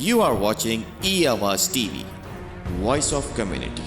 You are watching E-Awaaz TV, Voice of Community.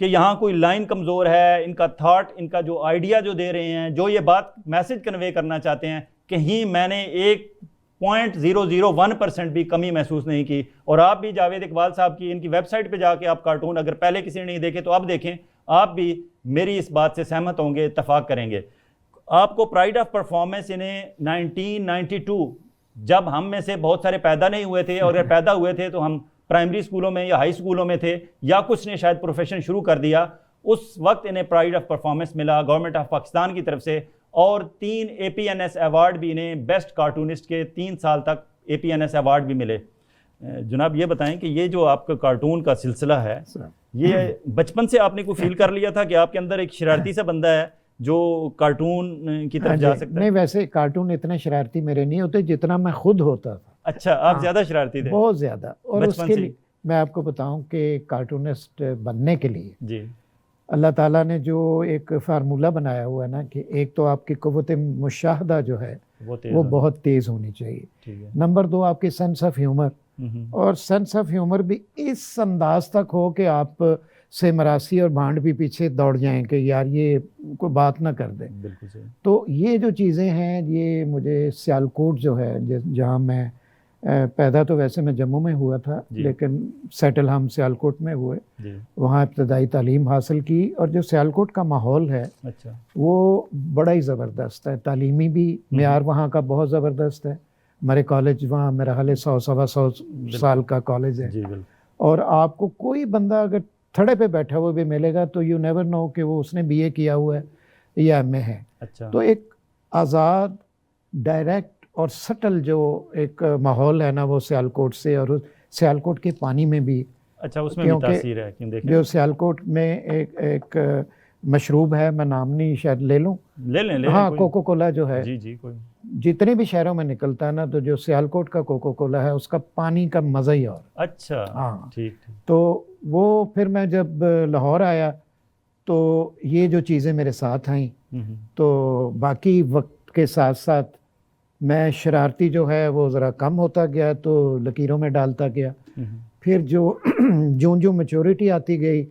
کہ یہاں کوئی لائن کمزور ہے، ان کا تھاٹ، ان کا جو آئیڈیا جو دے رہے ہیں، جو یہ بات میسج کنوے کرنا چاہتے ہیں، کہیں میں نے 1.001% بھی کمی محسوس نہیں کی. اور آپ بھی جاوید اقبال صاحب کی ان کی ویب سائٹ پہ جا کے آپ کارٹون اگر پہلے کسی نے نہیں دیکھے تو اب دیکھیں، آپ بھی میری اس بات سے سہمت ہوں گے، اتفاق کریں گے. آپ کو پرائڈ آف پرفارمنس انہیں 1992 جب ہم میں سے بہت سارے پیدا نہیں ہوئے تھے، اور اگر پیدا ہوئے تھے تو ہم پرائمری اسکولوں میں یا ہائی اسکولوں میں تھے، یا کچھ نے شاید پروفیشن شروع کر دیا، اس وقت انہیں پرائڈ آف پرفارمنس ملا گورنمنٹ آف پاکستان کی طرف سے، اور 3 APNS ایوارڈ بھی انہیں بیسٹ کارٹونسٹ کے 3 سال تک APNS ایوارڈ بھی ملے. جناب یہ بتائیں کہ یہ جو آپ کا کارٹون کا سلسلہ ہے، یہ بچپن سے آپ نے کوئی فیل کر لیا تھا کہ آپ کے اندر ایک شرارتی سا بندہ ہے جو کارٹون کی طرف جا سکتا ہے؟ نہیں، ویسے کارٹون اتنے شرارتی میرے نہیں ہوتے جتنا میں خود ہوتا تھا. اچھا، آپ زیادہ شرارتی تھے؟ بہت زیادہ. اور اس کے لیے میں آپ کو بتاؤں کہ کارٹونسٹ بننے کے لیے جی اللہ تعالیٰ نے جو ایک فارمولہ بنایا ہوا ہے نا، کہ ایک تو آپ کی قوت مشاہدہ جو ہے وہ بہت تیز ہونی چاہیے. نمبر 2 آپ کی سینس آف ہیومر، اور سینس آف ہیومر بھی اس انداز تک ہو کہ آپ سے مراسی اور بھانڈ بھی پیچھے دوڑ جائیں کہ یار یہ کوئی بات نہ کر دے. بالکل صحیح. تو یہ جو چیزیں ہیں، یہ مجھے سیالکوٹ جو ہے جہاں میں پیدا، تو ویسے میں جموں میں ہوا تھا لیکن سیٹل ہم سیالکوٹ میں ہوئے، وہاں ابتدائی تعلیم حاصل کی. اور جو سیالکوٹ کا ماحول ہے وہ بڑا ہی زبردست ہے، تعلیمی بھی معیار وہاں کا بہت زبردست ہے. ہمارے کالج وہاں میرا خیال ہے 100-125 سال کا کالج ہے، اور آپ کو کوئی بندہ اگر تھڑے پہ بیٹھا ہوا بھی ملے گا تو یو نیور نو کہ وہ اس نے BA کیا ہوا ہے یا MA ہے. تو ایک آزاد، ڈائریکٹ اور سٹل جو ایک ماحول ہے نا وہ سیالکوٹ سے، اور سیالکوٹ کے پانی میں بھی. اچھا، اس میں بھی تاثیر ہے کیوں؟ دیکھیں جو سیالکوٹ میں ایک مشروب ہے، میں نام نہیں شاید لے لوں، لے لیں. ہاں، کوکو کولا جو ہے، جی کوئی جتنے بھی شہروں میں نکلتا ہے نا، تو جو سیالکوٹ کا کوکو کولا ہے اس کا پانی کا مزہ ہی اور. اچھا، ہاں ٹھیک. تو وہ پھر میں جب لاہور آیا تو یہ جو چیزیں میرے ساتھ آئیں، تو باقی وقت کے ساتھ ساتھ میں شرارتی جو ہے وہ ذرا کم ہوتا گیا، تو لکیروں میں ڈالتا گیا. پھر جو جو میچورٹی آتی گئی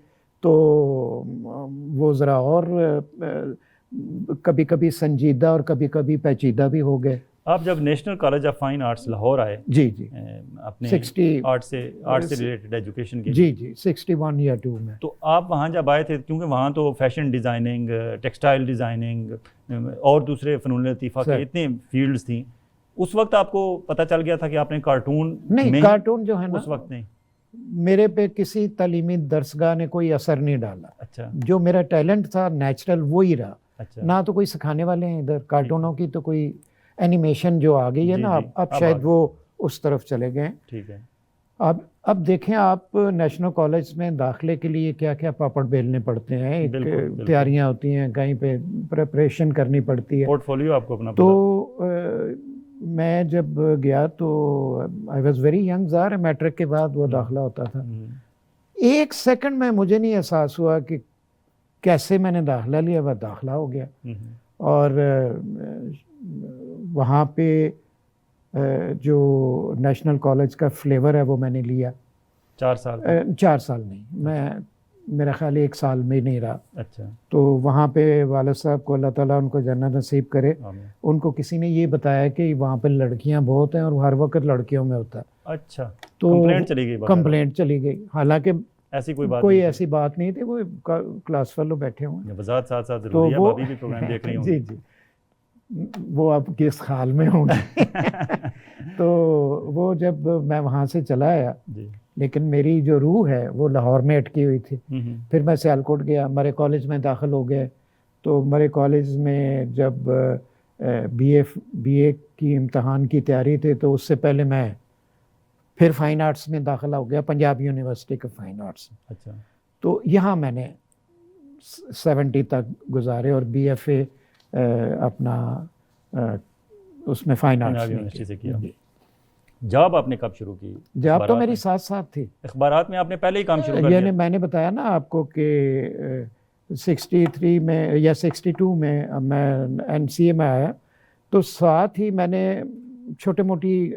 تو وہ ذرا اور کبھی کبھی سنجیدہ اور کبھی کبھی پیچیدہ بھی ہو گئے. آپ جب national college of fine arts Lahore آئے، جی اپنے آرٹ سے ریلیٹڈ ایجوکیشن کی، جی 61 یا 2 میں، تو آپ وہاں جب آئے تھے، کیونکہ وہاں تو فیشن ڈیزائننگ، ٹیکسٹائل ڈیزائننگ اور دوسرے فنون لطیفہ کے اتنے فیلڈز تھیں، اس وقت آپ کو پتہ چل گیا تھا کہ آپ نے کارٹون نہیں، کارٹون جو ہے نا اس وقت نہیں، میرے پہ کسی تعلیمی درسگاہ نے کوئی اثر نہیں ڈالا. اچھا، جو میرا ٹیلنٹ تھا نیچرل وہی رہا. اچھا، نہ تو کوئی سکھانے والے ہیں ادھر کارٹونوں کی، تو کوئی اینیمیشن جو آ گئی ہے نا اب شاید وہ اس طرف چلے گئے. ٹھیک ہے. اب دیکھیں آپ نیشنل کالج میں داخلے کے لیے کیا کیا پاپڑ بیلنے پڑتے ہیں، تیاریاں ہوتی ہیں، کہیں پہ پریپریشن کرنی پڑتی ہے، پورٹ فولیو آپ کو اپنا. تو میں جب گیا تو آئی واز ویری ینگ، ظاہر ہے میٹرک کے بعد وہ داخلہ ہوتا تھا. 1 سیکنڈ میں مجھے نہیں احساس ہوا کہ کیسے میں نے داخلہ لیا، وہ داخلہ ہو گیا. اور وہاں پہ جو نیشنل کالج کا فلیور ہے وہ میں نے لیا. 4 سال 4 سال نہیں، میں میرا خیال 1 سال میں نہیں رہا. اچھا. تو وہاں پہ والد صاحب کو اللہ تعالیٰ ان کو جنت نصیب کرے، ان کو کسی نے یہ بتایا کہ وہاں پہ لڑکیاں بہت ہیں اور ہر وقت لڑکیوں میں ہوتا ہے. اچھا. تو کمپلینٹ چلی گئی. حالانکہ ایسی کوئی ایسی بات نہیں تھی، وہ کلاس فیلو بیٹھے ہوئے وضاحت ساتھ ساتھ ضروری ہے، بھابھی بھی پروگرام دیکھ رہی ہوں. جی وہ اب کس حال میں ہوں گے. تو وہ جب میں وہاں سے چلا آیا، لیکن میری جو روح ہے وہ لاہور میں اٹکی ہوئی تھی. پھر میں سیالکوٹ گیا، ہمارے کالج میں داخل ہو گئے. تو ہمارے کالج میں جب بی اے کی امتحان کی تیاری تھی تو اس سے پہلے میں پھر فائن آرٹس میں داخلہ ہو گیا، پنجاب یونیورسٹی کا فائن آرٹس. اچھا. تو یہاں میں نے 70 تک گزارے اور BFA اپنا اس میں فائن آرٹس یونیورسٹی سے کیا. جاب آپ نے کب شروع کی؟ جاب تو میری ساتھ تھی. اخبارات میں آپ نے پہلے ہی کام شروع کر دیا؟ یعنی میں نے بتایا نا آپ کو کہ 63 میں یا 62 میں NCA میں آیا، تو ساتھ ہی میں نے چھوٹے موٹی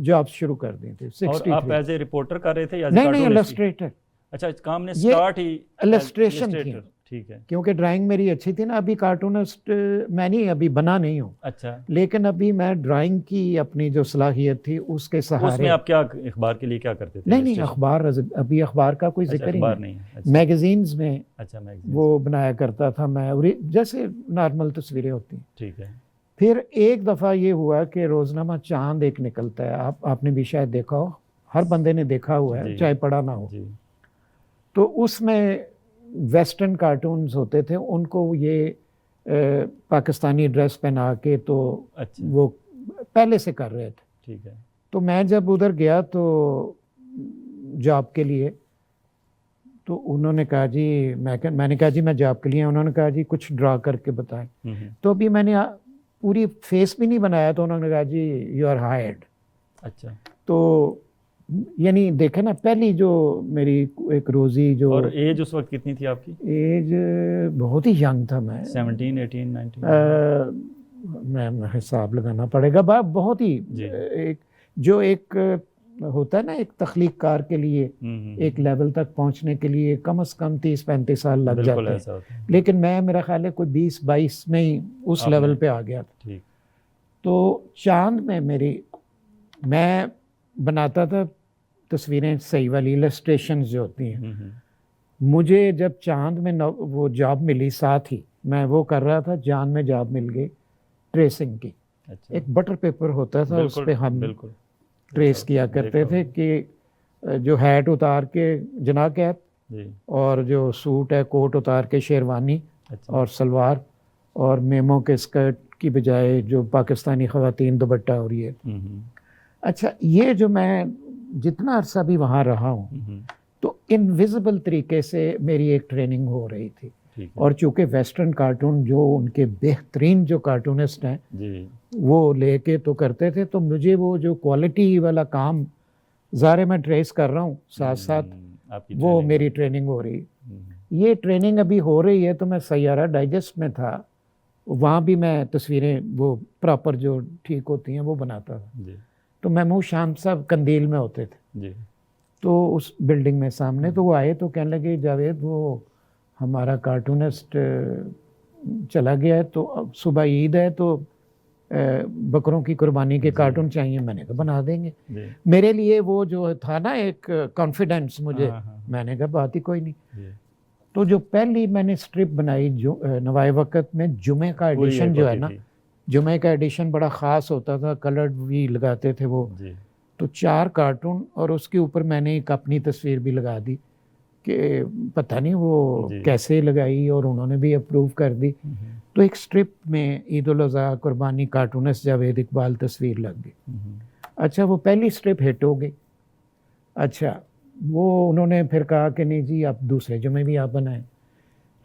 جابس شروع کر دی تھی. اور آپ ایز اے رپورٹر کر رہے تھے یا نہیں، السٹریٹر. اچھا کام نے سٹارٹ ہی illustration تھی، ٹھیک ہے، کیونکہ ڈرائنگ میری اچھی تھی نا. ابھی کارٹونسٹ میں نہیں، ابھی بنا نہیں ہوں، اچھا لیکن ابھی میں ڈرائنگ کی اپنی جو صلاحیت تھی اس کے اس میں سہارے. آپ کیا اخبار کے لیے کیا کرتے تھے؟ نہیں اخبار، ابھی اخبار کا کوئی ذکر ہی نہیں. میگزینز میں اچھا وہ بنایا کرتا تھا میں، جیسے نارمل تصویریں ہوتی ہیں. ٹھیک ہے. پھر ایک دفعہ یہ ہوا کہ روزنامہ چاند ایک نکلتا ہے، آپ نے بھی شاید دیکھا ہو، ہر بندے نے دیکھا ہوا ہے چاہے پڑھا نہ ہو. تو اس میں ویسٹرن کارٹونز ہوتے تھے، ان کو یہ پاکستانی ڈریس پہنا کے تو وہ پہلے سے کر رہے تھے. ٹھیک ہے. تو میں جب ادھر گیا تو جاب کے لیے، تو انہوں نے کہا جی، میں نے کہا جی میں جاب کے لیے، انہوں نے کہا جی کچھ ڈرا کر کے بتائیں. تو ابھی میں نے پوری فیس بھی نہیں بنایا، تو انہوں نے کہا جی یو آر ہائرڈ. اچھا. تو یعنی دیکھیں نا، پہلی جو میری ایک روزی جو. اور ایج اس وقت کتنی تھی آپ کی؟ ایج بہت ہی ینگ تھا میں، 17 18 19 میں حساب لگانا پڑے گا. بہت ہی ایک ہوتا ہے نا ایک تخلیق کار کے لیے ایک لیول تک پہنچنے کے لیے کم از کم 30-35 سال لگ جاتے ہیں، لیکن میرا خیال ہے کوئی 20-22 میں ہی اس لیول پہ آ گیا تھا. تو چاند میں میں بناتا تھا تصویریں صحیح والی السٹریشنز جو ہوتی ہیں. مجھے جب چاند میں وہ جاب ملی، ساتھ ہی میں وہ کر رہا تھا، چاند میں جاب مل گئی ٹریسنگ کی. ایک بٹر پیپر ہوتا تھا، اس پہ ہم ٹریس کیا کرتے تھے کہ جو ہیٹ اتار کے جنا کیپ، اور جو سوٹ ہے کوٹ اتار کے شیروانی اور سلوار، اور میمو کے اسکرٹ کی بجائے جو پاکستانی خواتین دوپٹہ ہو رہی ہے. اچھا، یہ جو میں جتنا عرصہ بھی وہاں رہا ہوں تو انویزیبل طریقے سے میری ایک ٹریننگ ہو رہی تھی. اور چونکہ ویسٹرن کارٹون جو ان کے بہترین جو کارٹونسٹ ہیں وہ لے کے تو کرتے تھے، تو مجھے وہ جو کوالٹی والا کام ظاہر میں ٹریس کر رہا ہوں، ساتھ ساتھ وہ میری ٹریننگ ہو رہی. یہ ٹریننگ ابھی ہو رہی ہے. تو میں سیارہ ڈائجسٹ میں تھا، وہاں بھی میں تصویریں وہ پراپر جو ٹھیک ہوتی ہیں وہ بناتا تھا. تو محمود شام صاحب قندیل میں ہوتے تھے، تو اس بلڈنگ میں سامنے، تو وہ آئے تو کہنے لگے جاوید وہ ہمارا کارٹونسٹ چلا گیا ہے، تو صبح عید ہے تو بکروں کی قربانی کے کارٹون چاہیے. میں نے کہا بنا دیں گے. میرے لیے وہ جو تھا نا ایک کانفیڈنس مجھے، میں نے کہا بات ہی کوئی نہیں. تو جو پہلی میں نے اسٹرپ بنائی نوائے وقت میں، جمعے کا ایڈیشن جو ہے نا، جمعے کا ایڈیشن بڑا خاص ہوتا تھا، کلرڈ بھی لگاتے تھے وہ. تو 4 کارٹون اور اس کے اوپر میں نے ایک اپنی تصویر بھی لگا دی، کہ پتہ نہیں وہ کیسے لگائی، اور انہوں نے بھی اپروو کر دی. تو ایک سٹرپ میں عید الاضحیٰ قربانی کارٹونسٹ جاوید اقبال تصویر لگ گئی. اچھا، وہ پہلی سٹرپ ہٹ ہو گئی. اچھا، وہ انہوں نے پھر کہا کہ نہیں جی آپ دوسرے جمعے بھی آپ بنائیں.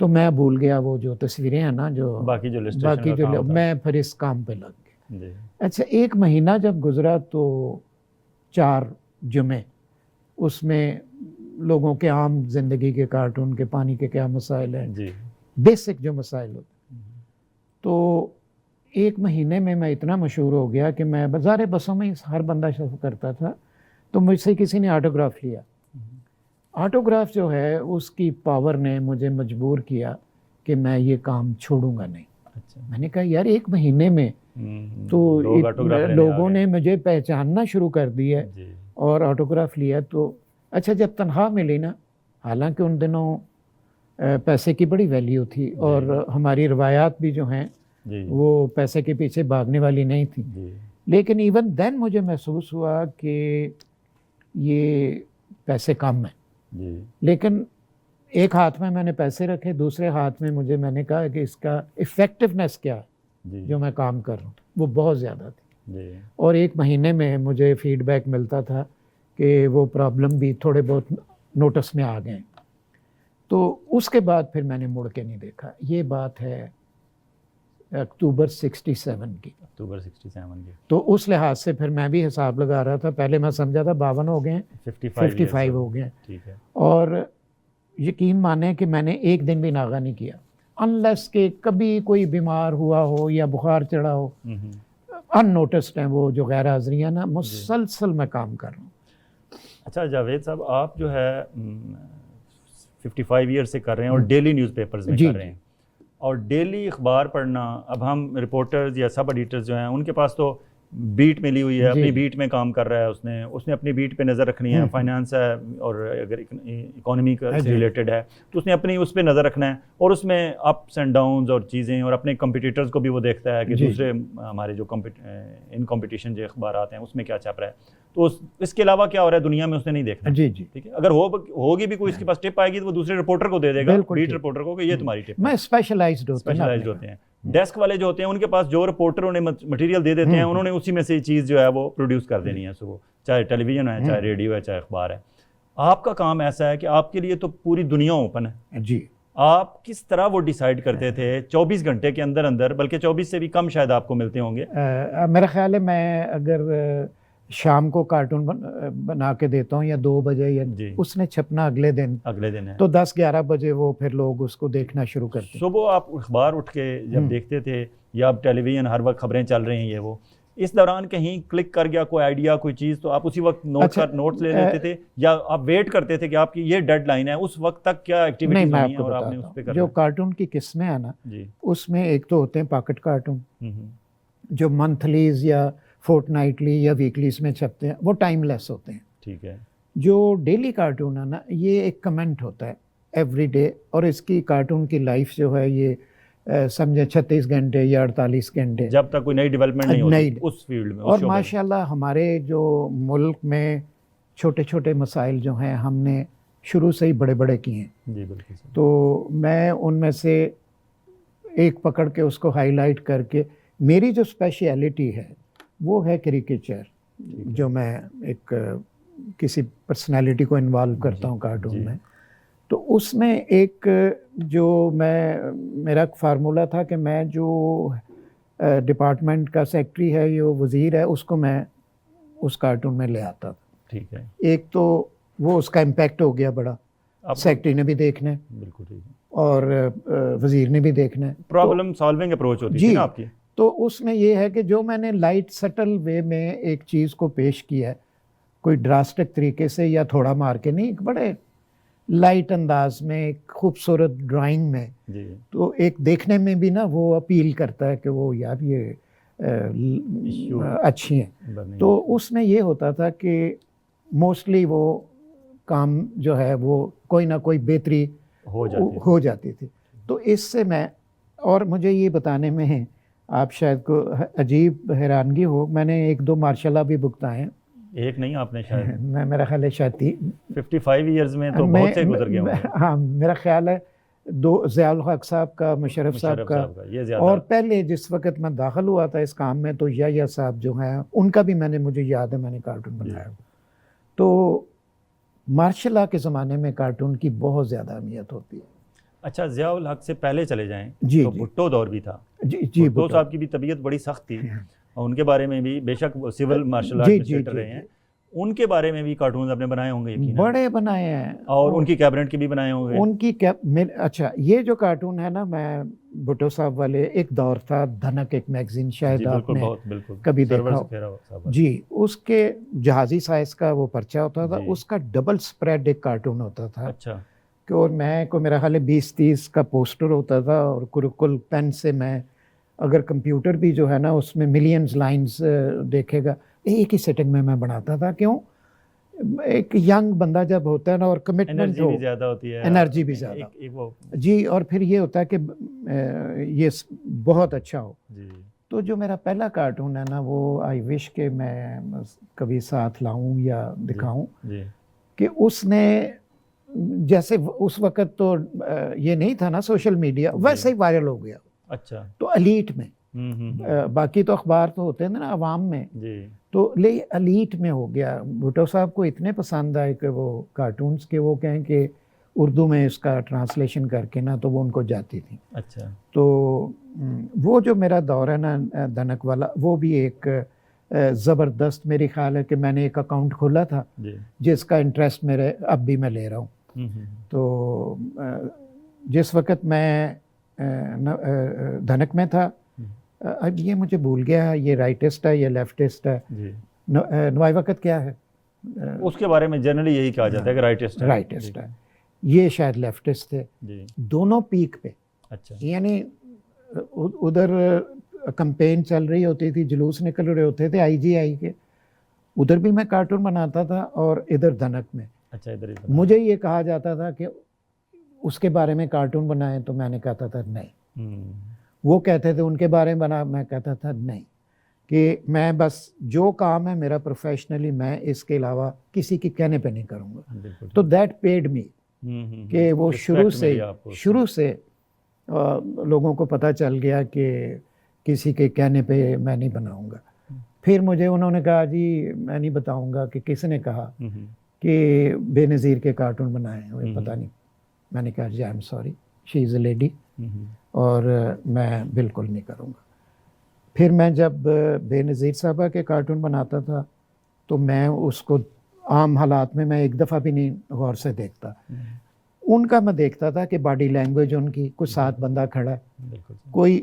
تو میں بھول گیا وہ جو تصویریں ہیں نا، جو باقی جو میں پھر اس کام پہ لگ گیا. اچھا، 1 مہینہ جب گزرا تو 4 جمعے اس میں لوگوں کے عام زندگی کے کارٹون کے، پانی کے کیا مسائل ہیں، بیسک جو مسائل ہوتے. تو 1 مہینے میں اتنا مشہور ہو گیا کہ میں بازار بسوں میں ہر بندہ سفر کرتا تھا. تو مجھ سے کسی نے آٹوگراف لیا. آٹوگراف جو ہے اس کی پاور نے مجھے مجبور کیا کہ میں یہ کام چھوڑوں گا نہیں. میں نے کہا یار 1 مہینے میں تو لوگوں نے مجھے پہچاننا شروع کر دیا اور آٹوگراف لیا. تو اچھا، جب تنخواہ ملی نا، حالانکہ ان دنوں پیسے کی بڑی ویلیو تھی، اور ہماری روایات بھی جو ہیں وہ پیسے کے پیچھے بھاگنے والی نہیں تھی، لیکن ایون دین مجھے محسوس ہوا کہ یہ پیسے کم ہیں. لیکن ایک ہاتھ میں نے پیسے رکھے، دوسرے ہاتھ میں میں نے کہا کہ اس کا ایفیکٹونیس کیا ہے جو میں کام کر رہا ہوں، وہ بہت زیادہ تھی. اور 1 مہینے میں مجھے فیڈ بیک ملتا تھا کہ وہ پرابلم بھی تھوڑے بہت نوٹس میں آ گئے. تو اس کے بعد پھر میں نے مڑ کے نہیں دیکھا. یہ بات ہے اکتوبر 67 کی. تو اس لحاظ سے پھر میں بھی حساب لگا رہا تھا. پہلے میں سمجھا تھا 52 ہو گئے ہیں، 55 ہو گئے ہیں. اور یقین مانیں کہ میں نے 1 دن بھی ناغہ نہیں کیا، انلیس کہ کبھی کوئی بیمار ہوا ہو یا بخار چڑھا ہو. ان نوٹسڈ ہیں وہ جو غیر حاضریاں نا، مسلسل میں کام کر رہا ہوں. اچھا جاوید صاحب، آپ جو ہے 55 ایئر سے کر رہے ہیں اور ڈیلی نیوز پیپرز میں جی کر رہے ہیں. اور ڈیلی اخبار پڑھنا، اب ہم رپورٹرز یا سب ایڈیٹرز جو ہیں ان کے پاس تو بیٹ ملی ہوئی ہے، اپنی بیٹ میں کام کر رہا ہے، اس نے اپنی بیٹ پہ نظر رکھنی ہے، فائنانس ہے اور اگر اکانومی سے ریلیٹڈ ہے تو اس نے اپنی اس پہ نظر رکھنا ہے، اور اس میں اپس اینڈ ڈاؤنز اور چیزیں، اور اپنے کمپٹیٹرز کو بھی وہ دیکھتا ہے کہ دوسرے ہمارے جو ان کمپٹیشن جو اخبارات ہیں اس میں کیا چھپ رہا ہے. تو اس کے علاوہ کیا ہو رہا ہے دنیا میں اس نے نہیں دیکھنا. جی جی ٹھیک ہے، اگر ہوگی بھی کوئی اس کے پاس ٹپ آئے گی تو وہ دوسرے رپورٹر کو دے دے گا، بیٹ رپورٹر کو، کہ یہ تمہاری ٹپ. میں اسپیشلائزڈ ہوتے ہیں. ڈیسک والے جو ہوتے ہیں ان کے پاس جو رپورٹر انہیں مٹیریل دے دیتے ہیں، انہوں نے اسی میں سے چیز جو ہے وہ پروڈیوس کر دینی ہے صبح، چاہے ٹیلی ویژن ہے، چاہے ریڈیو ہے، چاہے اخبار ہے. آپ کا کام ایسا ہے کہ آپ کے لیے تو پوری دنیا اوپن ہے. جی. آپ کس طرح وہ ڈیسائیڈ کرتے تھے 24 گھنٹے کے اندر، بلکہ 24 سے بھی کم شاید آپ کو ملتے ہوں گے؟ میرا خیال ہے میں اگر شام کو کارٹون بنا کے دیتا ہوں یا 2 بجے، یا اس نے چھپنا اگلے دن ہے تو 10-11 بجے وہ پھر لوگ اس کو دیکھنا شروع کرتے ہیں. صبح آپ اخبار اٹھ کے جب دیکھتے تھے یا آپ ٹیلی ویژن ہر وقت خبریں چل رہی ہیں یہ وہ، اس دوران کہیں کلک کر گیا کوئی آئیڈیا کوئی چیز تو آپ اسی وقت نوٹس لے لیتے تھے، یا آپ ویٹ کرتے تھے کہ آپ کی یہ ڈیڈ لائن ہے اس وقت تک کیا ایکٹیویٹیز ہونی ہیں اور آپ نے اس پہ کرنا؟ جو کارٹون کی قسمیں ہیں نا، اس میں ایک تو ہوتے ہیں پاکٹ کارٹون جو منتھلیز یا فورٹ نائٹلی یا ویکلیز میں چھپتے ہیں، وہ ٹائم لیس ہوتے ہیں. ٹھیک ہے. جو ڈیلی کارٹون ہے نا، یہ ایک کمنٹ ہوتا ہے ایوری ڈے، اور اس کی کارٹون کی لائف جو ہے یہ سمجھے 36 گھنٹے یا 48 گھنٹے، جب تک کوئی نئی ڈیولپمنٹ نہیں ہوتی اس فیلڈ میں. اور ماشاءاللہ ہمارے جو ملک میں چھوٹے چھوٹے مسائل جو ہیں ہم نے شروع سے ہی بڑے بڑے کیے ہیں. جی بالکل. تو میں ان میں سے ایک پکڑ کے اس کو ہائی لائٹ کر کے، میری جو اسپیشلٹی ہے وہ ہے کریکیچر، جو میں ایک کسی پرسنالٹی کو انوالو کرتا ہوں کارٹون میں. تو اس میں ایک جو میرا فارمولہ تھا کہ میں جو ڈپارٹمنٹ کا سیکٹری ہے یا وزیر ہے اس کو میں اس کارٹون میں لے آتا تھا. ٹھیک ہے. ایک تو وہ اس کا امپیکٹ ہو گیا بڑا، سیکٹری نے بھی دیکھنا ہے، بالکل ٹھیک ہے، اور وزیر نے بھی دیکھنا ہے. پرابلم سالونگ اپروچ ہوتی ہے نا آپ کی. تو اس میں یہ ہے کہ جو میں نے لائٹ سٹل وے میں ایک چیز کو پیش کیا ہے، کوئی ڈراسٹک طریقے سے یا تھوڑا مار کے نہیں، ایک بڑے لائٹ انداز میں، ایک خوبصورت ڈرائنگ میں، تو ایک دیکھنے میں بھی نا وہ اپیل کرتا ہے کہ وہ یار یہ اچھی ہیں. تو اس میں یہ ہوتا تھا کہ موسٹلی وہ کام جو ہے وہ کوئی نہ کوئی بہتری ہو جاتی تھی. تو اس سے میں، اور مجھے یہ بتانے میں ہے، آپ شاید کو عجیب حیرانگی ہو، میں نے 1-2 مارشل لا بھی بھگتائے ہیں. ایک نہیں آپ نے شاید؟ میں میرا خیال ہے شاید 55 ایئرز میں تو بہت سے گزر گئے ہوں گے. ہاں میرا خیال ہے 2 ضیاء الحق صاحب کا، مشرف صاحب کا، اور پہلے جس وقت میں داخل ہوا تھا اس کام میں تو یا صاحب جو ہیں ان کا بھی مجھے یاد ہے میں نے کارٹون بنایا. تو مارشل لا کے زمانے میں کارٹون کی بہت زیادہ اہمیت ہوتی ہے. اچھا، ضیاء الحق سے پہلے چلے جائیں تو بھٹو دور بھی تھا. جی بھٹو صاحب کی بھی طبیعت بڑی سخت تھی، اور ان کے بارے میں بھی بے شک سول مارشل آرٹ رہے ہیں، ان کے بارے میں بھی کارٹونز آپ نے بنائے ہوں گے یقیناً. بڑے بنائے ہیں، اور ان کی کیبنٹ کے بھی بنائے ہوں گے. ان کی اچھا، یہ جو کارٹون ہے نا، میں بھٹو صاحب والے، ایک دور تھا دھنک، ایک میگزین، شاید آپ نے کبھی دیکھا ہو. جی، اس کے جہازی سائز کا وہ پرچہ ہوتا تھا، اس کا ڈبل سپریڈ ایک کارٹون ہوتا تھا. اچھا. کہ اور میں کو میرا خیال ہے 20-30 کا پوسٹر ہوتا تھا، اور کل پین سے میں، اگر کمپیوٹر بھی جو ہے نا اس میں ملینز لائنز دیکھے گا، ایک ہی سیٹنگ میں بناتا تھا. کیوں؟ ایک ینگ بندہ جب ہوتا ہے نا، اور کمٹمنٹ بھی زیادہ ہوتی ہے، انرجی بھی زیادہ. جی، اور پھر یہ ہوتا ہے کہ یہ بہت اچھا ہو. تو جو میرا پہلا کارٹون ہے نا، وہ آئی وش کہ میں کبھی ساتھ لاؤں یا دکھاؤں، کہ اس نے جیسے اس وقت تو یہ نہیں تھا نا سوشل میڈیا، ویسے ہی وائرل ہو گیا. اچھا. تو ایلیٹ میں، باقی تو اخبار تو ہوتے ہیں نا عوام میں، تو ایلیٹ میں ہو گیا. بھٹو صاحب کو اتنے پسند آئے کہ وہ کارٹونز کے وہ کہیں کہ اردو میں اس کا ٹرانسلیشن کر کے نا، تو وہ ان کو جاتی تھی. اچھا. تو وہ جو میرا دور ہے نا دھنک والا، وہ بھی ایک زبردست، میری خیال ہے کہ میں نے ایک اکاؤنٹ کھولا تھا جس کا انٹرسٹ میرے اب بھی میں لے رہا ہوں. تو جس وقت میں دھنک میں تھا، اب یہ مجھے بھول گیا یہ رائٹسٹ ہے یا لیفٹسٹ ہے، نوائی وقت کیا ہے اس کے بارے میں جنرلی یہی کہا جاتا ہے کہ رائٹسٹ ہے. یہ شاید لیفٹسٹ تھے، جی دونوں پیک پہ. اچھا یعنی ادھر کمپین چل رہی ہوتی تھی، جلوس نکل رہے ہوتے تھے IGI کے، ادھر بھی میں کارٹون بناتا تھا اور ادھر دھنک میں. اچھا ادھر ہی مجھے یہ کہا جاتا تھا کہ اس کے بارے میں کارٹون بنائیں، تو میں نے کہتا تھا نہیں. وہ کہتے تھے ان کے بارے میں بنا، میں کہتا تھا نہیں، کہ میں بس جو کام ہے میرا پروفیشنلی، میں اس کے علاوہ کسی کے کہنے پہ نہیں کروں گا. تو دیٹ پیڈ می، کہ وہ شروع سے لوگوں کو پتہ چل گیا کہ کسی کے کہنے پہ میں نہیں بناؤں گا. پھر مجھے انہوں نے کہا جی میں نہیں بتاؤں گا کہ کس نے کہا کہ بے نظیر کے کارٹون بنائے ہیں، مجھے پتہ نہیں. میں نے کہا جی I am sorry, she is a lady, اور میں بالکل نہیں کروں گا. پھر میں جب بے نظیر صاحبہ کے کارٹون بناتا تھا تو میں اس کو عام حالات میں ایک دفعہ بھی نہیں غور سے دیکھتا. ان کا میں دیکھتا تھا کہ باڈی لینگویج ان کی، کوئی ساتھ بندہ کھڑا ہے، کوئی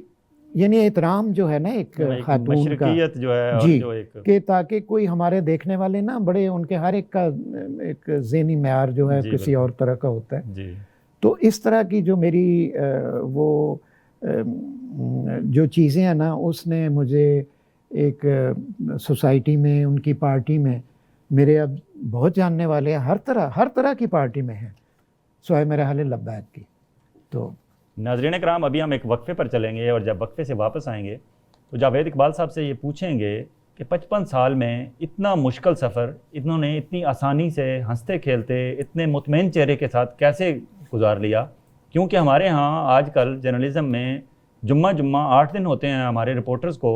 یعنی احترام جو ہے نا ایک خاتون کا، جو ہے جی، کہ تاکہ کوئی ہمارے دیکھنے والے نا بڑے، ان کے ہر ایک کا ایک ذہنی معیار جو ہے کسی اور طرح کا ہوتا ہے. تو اس طرح کی جو میری وہ جو چیزیں ہیں نا، اس نے مجھے ایک سوسائٹی میں، ان کی پارٹی میں، میرے اب بہت جاننے والے ہیں، ہر طرح کی پارٹی میں ہیں، سوائے میرے حال لبیک کی. تو ناظرین کرام، ابھی ہم ایک وقفے پر چلیں گے، اور جب وقفے سے واپس آئیں گے تو جاوید اقبال صاحب سے یہ پوچھیں گے کہ 55 سال میں اتنا مشکل سفر انہوں نے اتنی آسانی سے ہنستے کھیلتے اتنے مطمئن چہرے کے ساتھ کیسے گزار لیا. کیونکہ ہمارے ہاں آج کل جرنلزم میں جمعہ 8 دن ہوتے ہیں ہمارے رپورٹرز کو،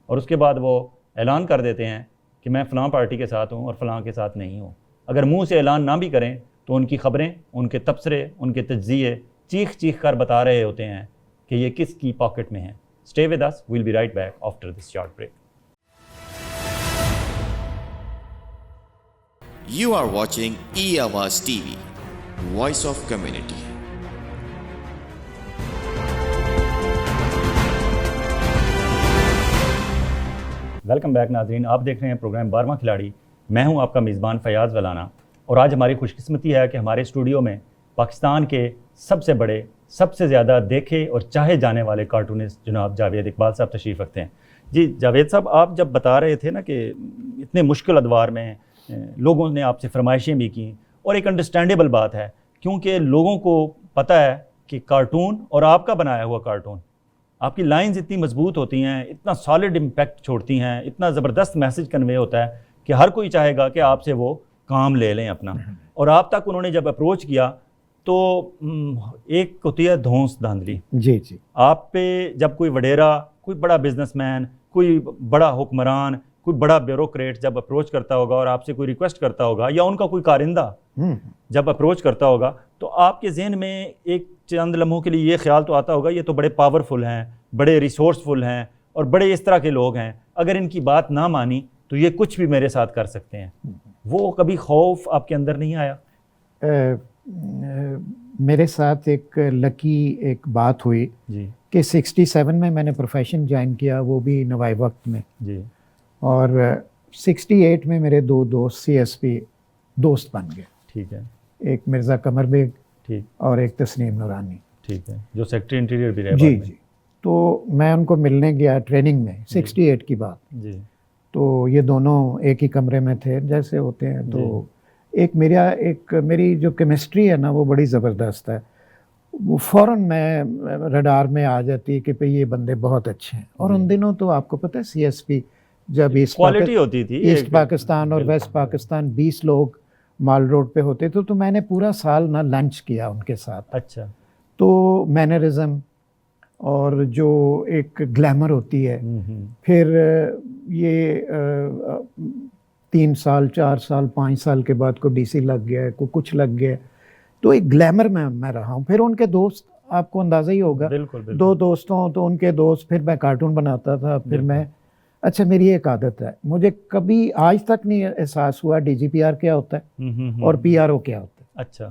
اور اس کے بعد وہ اعلان کر دیتے ہیں کہ میں فلاں پارٹی کے ساتھ ہوں اور فلاں کے ساتھ نہیں ہوں. اگر منہ سے اعلان نہ بھی کریں تو ان کی خبریں، ان کے تبصرے، ان کے تجزیے چیخ کر بتا رہے ہوتے ہیں کہ یہ کس کی پاکٹ میں ہیں. Stay with us, we'll be right back after this short break. You are watching E-Awaaz TV, Voice of Community. Welcome back ناظرین، آپ دیکھ رہے ہیں پروگرام 12واں کھلاڑی. میں ہوں آپ کا میزبان فیاض ولانا، اور آج ہماری خوش قسمتی ہے کہ ہمارے اسٹوڈیو میں پاکستان کے سب سے بڑے، سب سے زیادہ دیکھے اور چاہے جانے والے کارٹونسٹ جناب جاوید اقبال صاحب تشریف رکھتے ہیں. جی جاوید صاحب، آپ جب بتا رہے تھے نا کہ اتنے مشکل ادوار میں لوگوں نے آپ سے فرمائشیں بھی کیں، اور ایک انڈرسٹینڈیبل بات ہے کیونکہ لوگوں کو پتہ ہے کہ کارٹون اور آپ کا بنایا ہوا کارٹون، آپ کی لائنز اتنی مضبوط ہوتی ہیں، اتنا سالڈ امپیکٹ چھوڑتی ہیں، اتنا زبردست میسج کنوے ہوتا ہے کہ ہر کوئی چاہے گا کہ آپ سے وہ کام لے لیں اپنا. اور آپ تک انہوں نے جب اپروچ کیا تو ایک ہوتی ہے دھونس دھاندلی. جی جی، آپ پہ جب کوئی وڈیرا، کوئی بڑا بزنس مین، کوئی بڑا حکمران، کوئی بڑا بیوروکریٹ جب اپروچ کرتا ہوگا اور آپ سے کوئی ریکویسٹ کرتا ہوگا، یا ان کا کوئی کارندہ جب اپروچ کرتا ہوگا، تو آپ کے ذہن میں ایک چند لمحوں کے لیے یہ خیال تو آتا ہوگا یہ تو بڑے پاورفل ہیں، بڑے ریسورسفل ہیں، اور بڑے اس طرح کے لوگ ہیں، اگر ان کی بات نہ مانی تو یہ کچھ بھی میرے ساتھ کر سکتے ہیں. وہ کبھی خوف آپ کے اندر نہیں آیا؟ میرے ساتھ ایک لکی ایک بات ہوئی جی کہ 67 میں میں نے پروفیشن جوائن کیا، وہ بھی نوائے وقت میں. جی. اور 68 میں میرے 2 دوست CSP دوست بن گئے. ٹھیک ہے. ایک مرزا قمر بیگ، ٹھیک، اور ایک تسنیم نورانی. ٹھیک ہے، جو سیکرٹری انٹیریئر بھی رہے. جی جی. تو میں ان کو ملنے گیا ٹریننگ میں، 68 کی بات. جی. تو یہ دونوں ایک ہی کمرے میں تھے جیسے ہوتے ہیں. تو میری جو کیمسٹری ہے نا وہ بڑی زبردست ہے. وہ فوراً میں رڈار میں آ جاتی کہ بھئی یہ بندے بہت اچھے ہیں. اور ان دنوں تو آپ کو پتہ ہے CSP جب کوالٹی ہوتی تھی، ایسٹ پاکستان اور ویسٹ پاکستان 20 لوگ مال روڈ پہ ہوتے تھے. تو میں نے پورا سال نا لنچ کیا ان کے ساتھ. اچھا. تو مینرزم اور جو ایک گلیمر ہوتی ہے، پھر یہ 3 سال 4 سال 5 سال کے بعد کو DC لگ گیا، کو کچھ لگ گیا، تو ایک گلیمر میں رہا ہوں. پھر ان کے دوست، آپ کو اندازہ ہی ہوگا، 2 دوستوں تو ان کے دوست، پھر میں کارٹون بناتا تھا. پھر میں اچھا، میری ایک عادت ہے، مجھے کبھی آج تک نہیں احساس ہوا DGPR کیا ہوتا ہے اور PRO کیا ہوتا ہے. اچھا.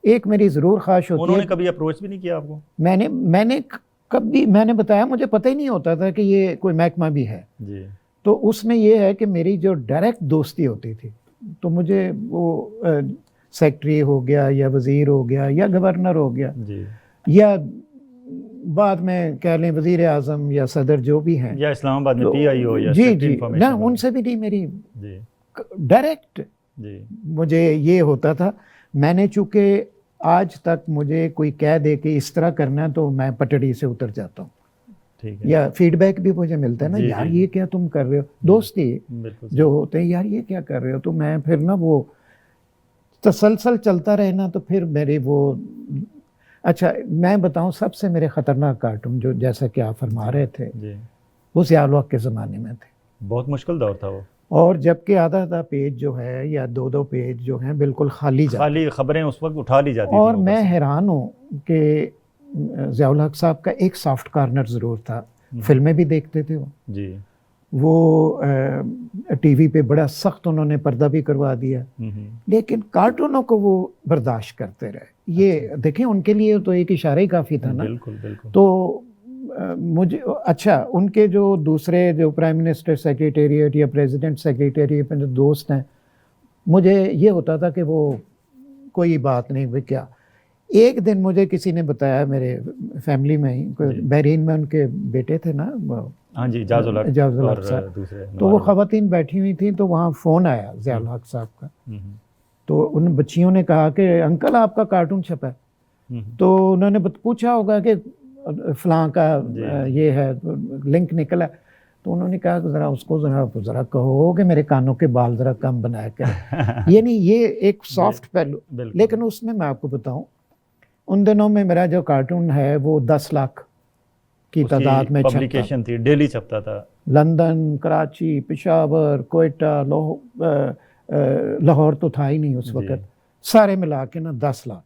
ایک میری ضرور خواہش ہوتی ہے. انہوں نے کبھی اپروچ بھی نہیں کیا آپ کو؟ میں نے بتایا مجھے پتہ ہی نہیں ہوتا تھا کہ یہ کوئی محکمہ بھی ہے. جی. تو اس میں یہ ہے کہ میری جو ڈائریکٹ دوستی ہوتی تھی، تو مجھے وہ سیکٹری ہو گیا یا وزیر ہو گیا یا گورنر ہو گیا جی، یا بعد میں کہہ لیں وزیر اعظم یا صدر جو بھی ہیں، یا اسلام آباد میں پی آئی او یا جی سیکٹری جی، انفارمیشن نہ ہو. ان سے بھی نہیں، میری جی ڈائریکٹ جی مجھے یہ ہوتا تھا. میں نے چونکہ آج تک مجھے کوئی کہہ دے کہ اس طرح کرنا تو میں پٹڑی سے اتر جاتا ہوں، ٹھیک ہے. یا فیڈ بیک بھی مجھے ملتا ہے نا، جی، یار جی. یہ کیا تم کر رہے ہو، دوستی بالکل جو ہوتے ہیں یار یہ کیا کر رہے ہو، تو میں پھر نا وہ تسلسل چلتا رہنا، تو پھر میری وہ اچھا میں بتاؤں سب سے میرے خطرناک کارٹون جو جیسا کہ آپ فرما رہے تھے جی، وہ ضیاء الحق کے زمانے میں تھے. بہت مشکل دور تھا وہ. اور جب کہ آدھا پیج جو ہے یا دو پیج جو ہیں بالکل خالی جاتے خالی خبریں اس وقت اٹھا لی جاتی اور تھیں. میں حیران ہوں کہ ضیاء الحق صاحب کا ایک سافٹ کارنر ضرور تھا. فلمیں بھی دیکھتے تھے جی، وہ ٹی وی پہ بڑا سخت انہوں نے پردہ بھی کروا دیا، لیکن کارٹونوں کو وہ برداشت کرتے رہے. یہ دیکھیں ان کے لیے تو ایک اشارہ ہی کافی تھا نا. بالکل بالکل. تو مجھے اچھا ان کے جو دوسرے جو پرائم منسٹر سیکریٹریٹ یا پریزیڈنٹ سیکریٹریٹ میں جو دوست ہیں، مجھے یہ ہوتا تھا کہ وہ کوئی بات نہیں وہ کیا. ایک دن مجھے کسی نے بتایا میرے فیملی میں ہی، بحرین میں ان کے بیٹے تھے نا، ہاں جی، اعجاز الحق اور صاحب دوسرے، تو وہ خواتین بیٹھی ہوئی تھیں، تو وہاں فون آیا ضیاء الحق صاحب کا. تو ان بچیوں نے کہا کہ انکل آپ کا کارٹون چھپا ہے. تو انہوں نے پوچھا ہوگا کہ فلاں کا یہ ہے لنک نکلا. تو انہوں نے کہا کہ ذرا اس کو ذرا کہو کہ میرے کانوں کے بال ذرا کم بنایا کریں. یہ نہیں، یہ ایک سافٹ پہلو. لیکن اس میں آپ کو بتاؤں ان دنوں میں میرا جو کارٹون ہے وہ 10 لاکھ کی تعداد میں پبلیکیشن تھی، ڈیلی چھپتا تھا. لندن، کراچی، پشاور، کوئٹہ، لاہور تو تھا ہی نہیں اس وقت، سارے ملا کے نا 10 لاکھ.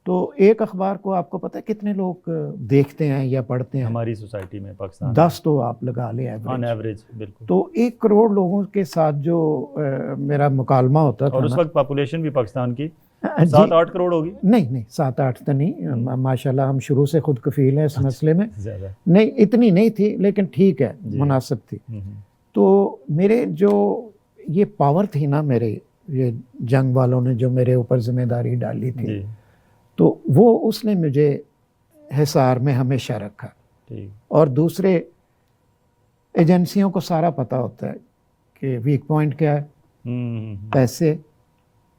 تو ایک اخبار کو آپ کو پتہ ہے کتنے لوگ دیکھتے ہیں یا پڑھتے ہیں؟ ہماری سوسائٹی میں پاکستان 10 تو آپ لگا لیں آن ایوریج. بالکل. تو 1 کروڑ لوگوں کے ساتھ جو میرا مکالمہ ہوتا تھا، اور اس وقت پاپولیشن بھی پاکستان کی 7-8 کروڑ ہوگی. نہیں 7-8 تو نہیں، ماشاءاللہ ہم شروع سے خود کفیل ہیں اس مسئلے میں. زیادہ نہیں اتنی نہیں تھی، لیکن ٹھیک ہے، مناسب تھی. تو میرے جو یہ پاور تھی نا، میرے یہ جنگ والوں نے جو میرے اوپر ذمہ داری ڈالی تھی، تو وہ اس نے مجھے حصار میں ہمیشہ رکھا. اور دوسرے ایجنسیوں کو سارا پتہ ہوتا ہے کہ ویک پوائنٹ کیا ہے، پیسے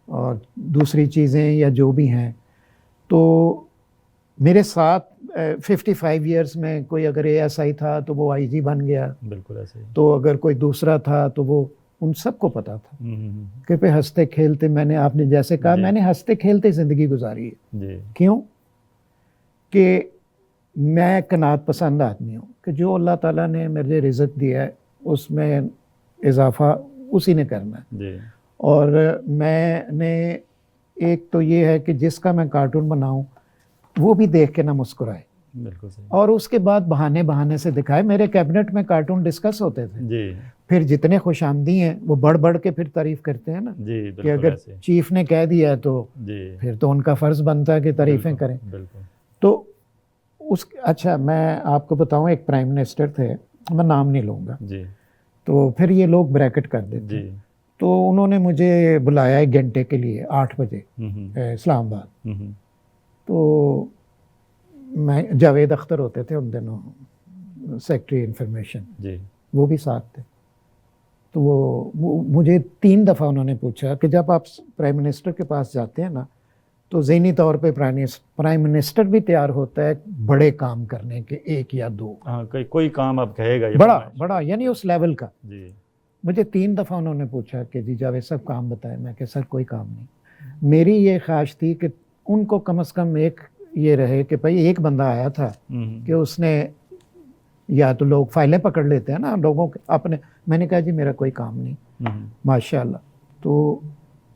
اور دوسری چیزیں یا جو بھی ہیں. تو میرے ساتھ 55 ایئرز میں کوئی اگر ASI تھا تو وہ IG بن گیا. بالکل ایسے ہی. تو اگر کوئی دوسرا تھا تو وہ ان سب کو پتا تھا کہ پہ ہنستے کھیلتے، میں نے آپ نے جیسے کہا میں نے ہنستے کھیلتے زندگی گزاری ہے. کیوں کہ میں قناعت پسند آدمی ہوں کہ جو اللہ تعالیٰ نے مجھے رزق دیا ہے اس میں اضافہ اسی نے کرنا ہے. اور میں نے ایک تو یہ ہے کہ جس کا میں کارٹون بناؤں وہ بھی دیکھ کے نہ مسکرائے. بالکل صحیح. اور اس کے بعد بہانے سے دکھائے. میرے کیبنٹ میں کارٹون ڈسکس ہوتے تھے، پھر جتنے خوش آمدی ہیں وہ بڑھ کے پھر تعریف کرتے ہیں نا، کہ اگر چیف نے کہہ دیا تو پھر تو ان کا فرض بنتا ہے کہ تعریفیں کریں. تو اچھا میں آپ کو بتاؤں، ایک پرائم منسٹر تھے، میں نام نہیں لوں گا، تو پھر یہ لوگ بریکٹ کر دیتے. تو انہوں نے مجھے بلایا 1 گھنٹے کے لیے 8 بجے اسلام آباد. تو میں جاوید اختر ہوتے تھے ان دنوں سیکٹری انفارمیشن، وہ بھی ساتھ تھے. تو وہ مجھے 3 دفعہ انہوں نے پوچھا کہ جب آپ پرائم منسٹر کے پاس جاتے ہیں نا تو ذہنی طور پہ پرائم منسٹر بھی تیار ہوتا ہے بڑے کام کرنے کے، 1 یا 2. کوئی کام آپ کہے گا بڑا یعنی اس لیول کا. مجھے 3 دفعہ انہوں نے پوچھا کہ جی جاوید صاحب کام بتائیں. میں کہ سر کوئی کام نہیں. میری یہ خواہش تھی کہ ان کو کم از کم ایک یہ رہے کہ بھائی ایک بندہ آیا تھا کہ اس نے، یا تو لوگ فائلیں پکڑ لیتے ہیں نا لوگوں کے اپنے. میں نے کہا جی میرا کوئی کام نہیں ماشاءاللہ. تو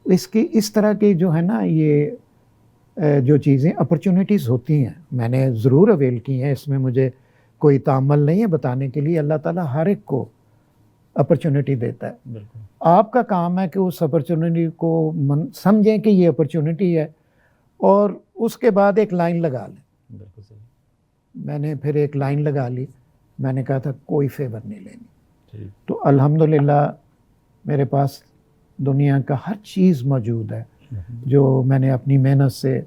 اس طرح کی جو ہے نا یہ جو چیزیں اپرچونیٹیز ہوتی ہیں میں نے ضرور اویل کی ہیں. اس میں مجھے کوئی تعمل نہیں ہے بتانے کے لیے. اللہ تعالیٰ ہر ایک کو اپرچونیٹی دیتا ہے. آپ کا کام ہے کہ اس اپرچونیٹی کو سمجھیں کہ یہ اپرچونیٹی ہے اور اس کے بعد ایک لائن لگا لیں. میں نے پھر ایک لائن لگا لی. میں نے کہا تھا کوئی فیور نہیں لینی. تو الحمدللہ میرے پاس دنیا کا ہر چیز موجود ہے. جو میں نے اپنی محنت سے,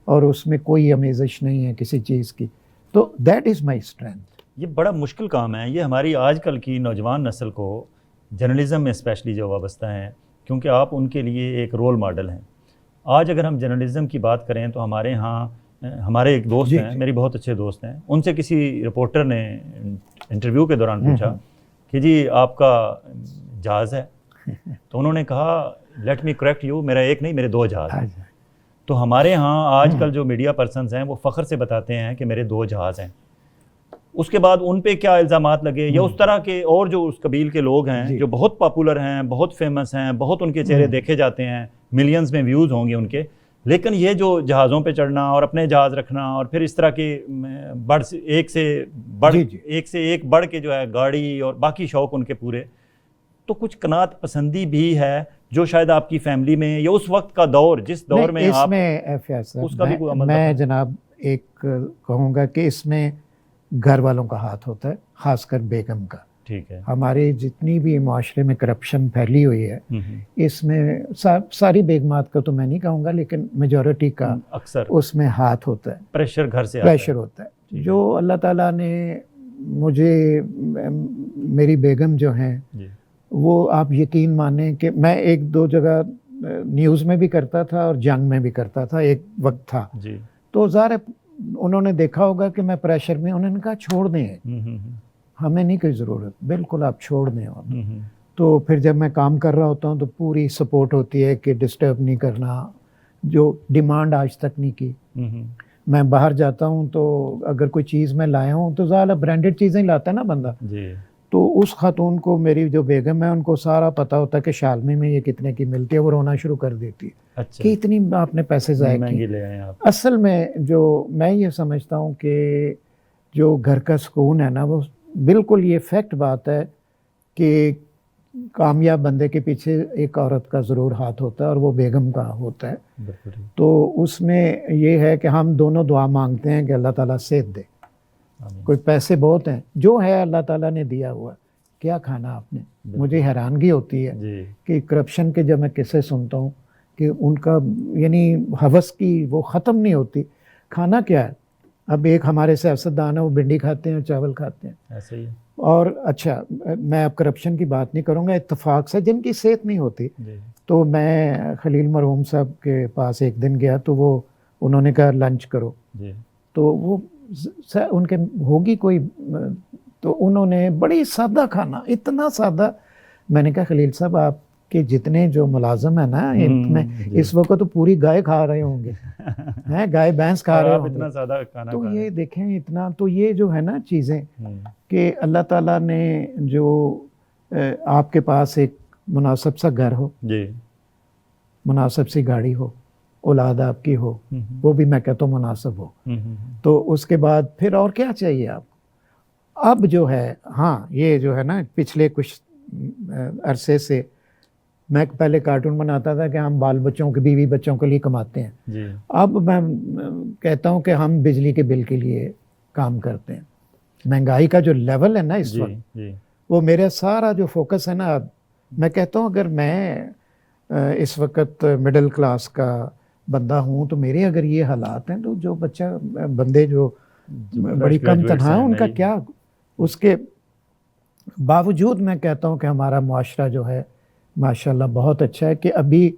اور اس میں کوئی آمیزش نہیں ہے کسی چیز کی, تو دیٹ از مائی اسٹرینتھ. یہ بڑا مشکل کام ہے, یہ ہماری آج کل کی نوجوان نسل کو جرنلزم میں اسپیشلی جو وابستہ ہیں, کیونکہ آپ ان کے لیے ایک رول ماڈل ہیں. آج اگر ہم جرنلزم کی بات کریں تو ہمارے ہاں ہمارے ایک دوست ہیں, میری بہت اچھے دوست ہیں, ان سے کسی رپورٹر نے انٹرویو کے دوران پوچھا کہ جی آپ کا جہاز ہے, تو انہوں نے کہا لیٹ می کریکٹ یو, میرا ایک نہیں میرے 2 جہاز ہیں. تو ہمارے ہاں آج کل جو میڈیا پرسنز ہیں وہ فخر سے بتاتے ہیں کہ میرے 2 جہاز ہیں. اس کے بعد ان پہ کیا الزامات لگے, یا اس طرح کے اور جو اس قبیل کے لوگ ہیں جو بہت پاپولر ہیں, بہت فیمس ہیں, بہت ان کے چہرے دیکھے جاتے ہیں, ملینز میں ویوز ہوں گے ان کے, لیکن یہ جو جہازوں پہ چڑھنا اور اپنے جہاز رکھنا اور پھر اس طرح کے ایک سے ایک بڑھ کے جو ہے گاڑی اور باقی شوق ان کے پورے, تو کچھ قناعت پسندی بھی ہے جو شاید آپ کی فیملی میں یا اس وقت کا دور جس دور میں اس میں اس کا بھی کوئی عمل, میں جناب ایک کہوں گا کہ اس میں گھر والوں کا ہاتھ ہوتا ہے, خاص کر بیگم کا. ٹھیک ہے, ہماری جتنی بھی معاشرے میں کرپشن پھیلی ہوئی ہے اس میں ساری بیگمات کا تو میں نہیں کہوں گا, لیکن میجورٹی کا اکثر اس میں ہاتھ ہوتا ہے, پریشر گھر سے پریشر ہوتا ہے. جو اللہ تعالیٰ نے مجھے, میری بیگم جو ہیں وہ آپ یقین مانیں کہ میں 1-2 جگہ نیوز میں بھی کرتا تھا اور جنگ میں بھی کرتا تھا, ایک وقت تھا, تو ظاہر انہوں نے دیکھا ہوگا کہ میں پریشر میں, انہوں نے کہا چھوڑ دیں, ہمیں نہیں کوئی ضرورت, بالکل آپ چھوڑ دیں. تو پھر جب میں کام کر رہا ہوتا ہوں تو پوری سپورٹ ہوتی ہے کہ ڈسٹرب نہیں کرنا, جو ڈیمانڈ آج تک نہیں کی. میں باہر جاتا ہوں تو اگر کوئی چیز میں لایا ہوں تو ظاہر برانڈیڈ چیزیں ہی لاتا ہے نا بندہ, تو اس خاتون کو, میری جو بیگم ہے, ان کو سارا پتہ ہوتا ہے کہ شالمی میں یہ کتنے کی ملتی ہے, وہ رونا شروع کر دیتی ہے کہ اتنی آپ نے پیسے ضائع کیے. اصل میں جو میں یہ سمجھتا ہوں کہ جو گھر کا سکون ہے نا, وہ بالکل یہ فیکٹ بات ہے کہ کامیاب بندے کے پیچھے ایک عورت کا ضرور ہاتھ ہوتا ہے, اور وہ بیگم کا ہوتا ہے. تو اس میں یہ ہے کہ ہم دونوں دعا مانگتے ہیں کہ اللہ تعالیٰ صحت دے. کوئی پیسے بہت ہیں, جو ہے اللہ تعالیٰ نے دیا ہوا, کیا کھانا آپ نے. مجھے حیرانگی ہوتی ہے کہ کرپشن کے جب میں قصے سنتا ہوں کہ ان کا یعنی ہوس کی وہ ختم نہیں ہوتی. کھانا کیا ہے, اب ایک ہمارے سیاستدان ہیں وہ بھنڈی کھاتے ہیں اور چاول کھاتے ہیں, ایسے ہی. اور اچھا میں اب کرپشن کی بات نہیں کروں گا, اتفاق سے جن کی صحت نہیں ہوتی. تو میں خلیل مرحوم صاحب کے پاس ایک دن گیا, تو وہ انہوں نے کہا لنچ کرو, تو وہ ان کے ہوگی کوئی, تو انہوں نے بڑی سادہ کھانا, اتنا سادہ. میں نے کہا خلیل صاحب آپ کے جتنے جو ملازم ہیں نا میں اس وقت تو پوری گائے کھا رہے ہوں گے, ہیں گائے بھینس کھا رہے ہوں گے. تو یہ دیکھیں اتنا, تو یہ جو ہے نا چیزیں کہ اللہ تعالیٰ نے جو آپ کے پاس ایک مناسب سا گھر ہو, مناسب سی گاڑی ہو, اولاد آپ کی ہو, وہ بھی میں کہتا ہوں مناسب ہو, تو اس کے بعد پھر اور کیا چاہیے آپ. اب جو ہے ہاں یہ جو ہے نا پچھلے کچھ عرصے سے میں پہلے کارٹون بناتا تھا کہ ہم بال بچوں کے, بیوی بچوں کے لیے کماتے ہیں. اب میں کہتا ہوں کہ ہم بجلی کے بل کے لیے کام کرتے ہیں. مہنگائی کا جو لیول ہے نا اس وقت, وہ میرا سارا جو فوکس ہے نا, اب میں کہتا ہوں اگر میں اس وقت مڈل کلاس کا بندہ ہوں تو میرے اگر یہ حالات ہیں, تو جو بندے جو بڑی کم تنہا ہیں ان کا کیا. اس کے باوجود میں کہتا ہوں کہ ہمارا معاشرہ جو ہے ماشاءاللہ بہت اچھا ہے, کہ ابھی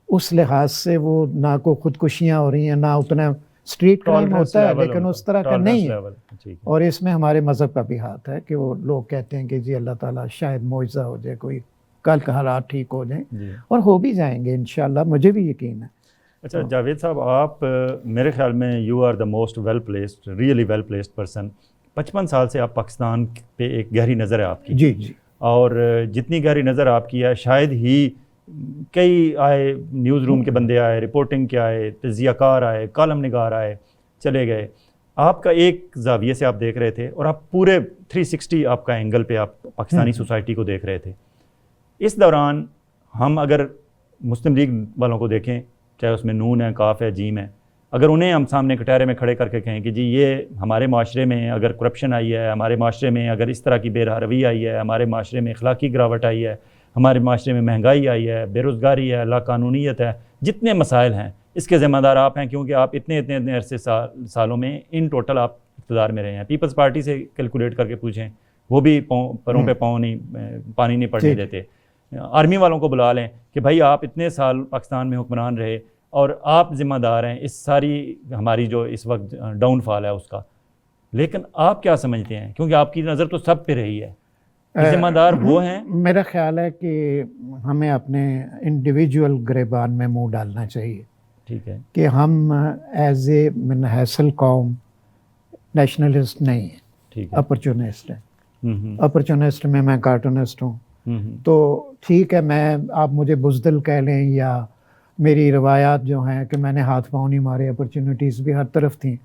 اس لحاظ سے وہ نہ کو خودکشیاں ہو رہی ہیں, نہ اتنا اسٹریٹ کرائم ہوتا ہے, لیکن اس طرح کا نہیں ہے. اور اس میں ہمارے مذہب کا بھی ہاتھ ہے کہ وہ لوگ کہتے ہیں کہ جی اللہ تعالیٰ شاید معجزہ ہو جائے, کوئی کل کا حالات ٹھیک ہو جائیں, اور ہو بھی جائیں گے انشاءاللہ, مجھے بھی یقین ہے. اچھا جاوید صاحب, آپ میرے خیال میں you are the most well placed, really well placed person. 55 سال سے آپ پاکستان پہ ایک گہری نظر ہے آپ کی. جی. اور جتنی گہری نظر آپ کی ہے, شاید ہی کئی آئے نیوز روم کے بندے آئے, رپورٹنگ کے آئے, تجزیہ کار آئے, کالم نگار آئے, چلے گئے. آپ کا ایک زاویے سے آپ دیکھ رہے تھے, اور آپ پورے 360 آپ کا اینگل پہ آپ پاکستانی سوسائٹی کو دیکھ رہے تھے. اس دوران ہم اگر مسلم لیگ والوں کو دیکھیں, چاہے اس میں نون ہے, کاف ہے, جیم ہے, اگر انہیں ہم سامنے کٹہرے میں کھڑے کر کے کہیں کہ جی یہ ہمارے معاشرے میں اگر کرپشن آئی ہے, ہمارے معاشرے میں اگر اس طرح کی بے روی آئی ہے, ہمارے معاشرے میں اخلاقی گراوٹ آئی ہے, ہمارے معاشرے میں مہنگائی آئی ہے, بے روزگاری ہے, لا قانونیت ہے, جتنے مسائل ہیں اس کے ذمہ دار آپ ہیں، کیونکہ آپ اتنے عرصے سالوں میں ان ٹوٹل آپ اقتدار میں رہے ہیں. پیپلز پارٹی سے کیلکولیٹ کر کے پوچھیں، وہ بھی پروں پہ پانی نہیں پڑنے دیتے. آرمی والوں کو بلا لیں کہ بھائی آپ اتنے سال پاکستان میں حکمران رہے اور آپ ذمہ دار ہیں اس ساری ہماری جو اس وقت ڈاؤن فال ہے اس کا. لیکن آپ کیا سمجھتے ہیں، کیونکہ آپ کی نظر تو سب پہ رہی ہے، ذمہ دار وہ ہیں؟ میرا خیال ہے کہ ہمیں اپنے انڈیویجول گریبان میں منہ ڈالنا چاہیے. ٹھیک ہے کہ ہم ایز اے من حیثل قوم نیشنلسٹ نہیں ہیں، ٹھیک ہے، اپرچونسٹ ہیں. اپرچونسٹ میں کارٹونسٹ ہوں. تو ٹھیک ہے، آپ مجھے بزدل کہہ لیں یا میری روایات جو ہیں کہ میں نے ہاتھ پاؤں نہیں مارے، اپرچونیٹیز بھی ہر طرف تھیں.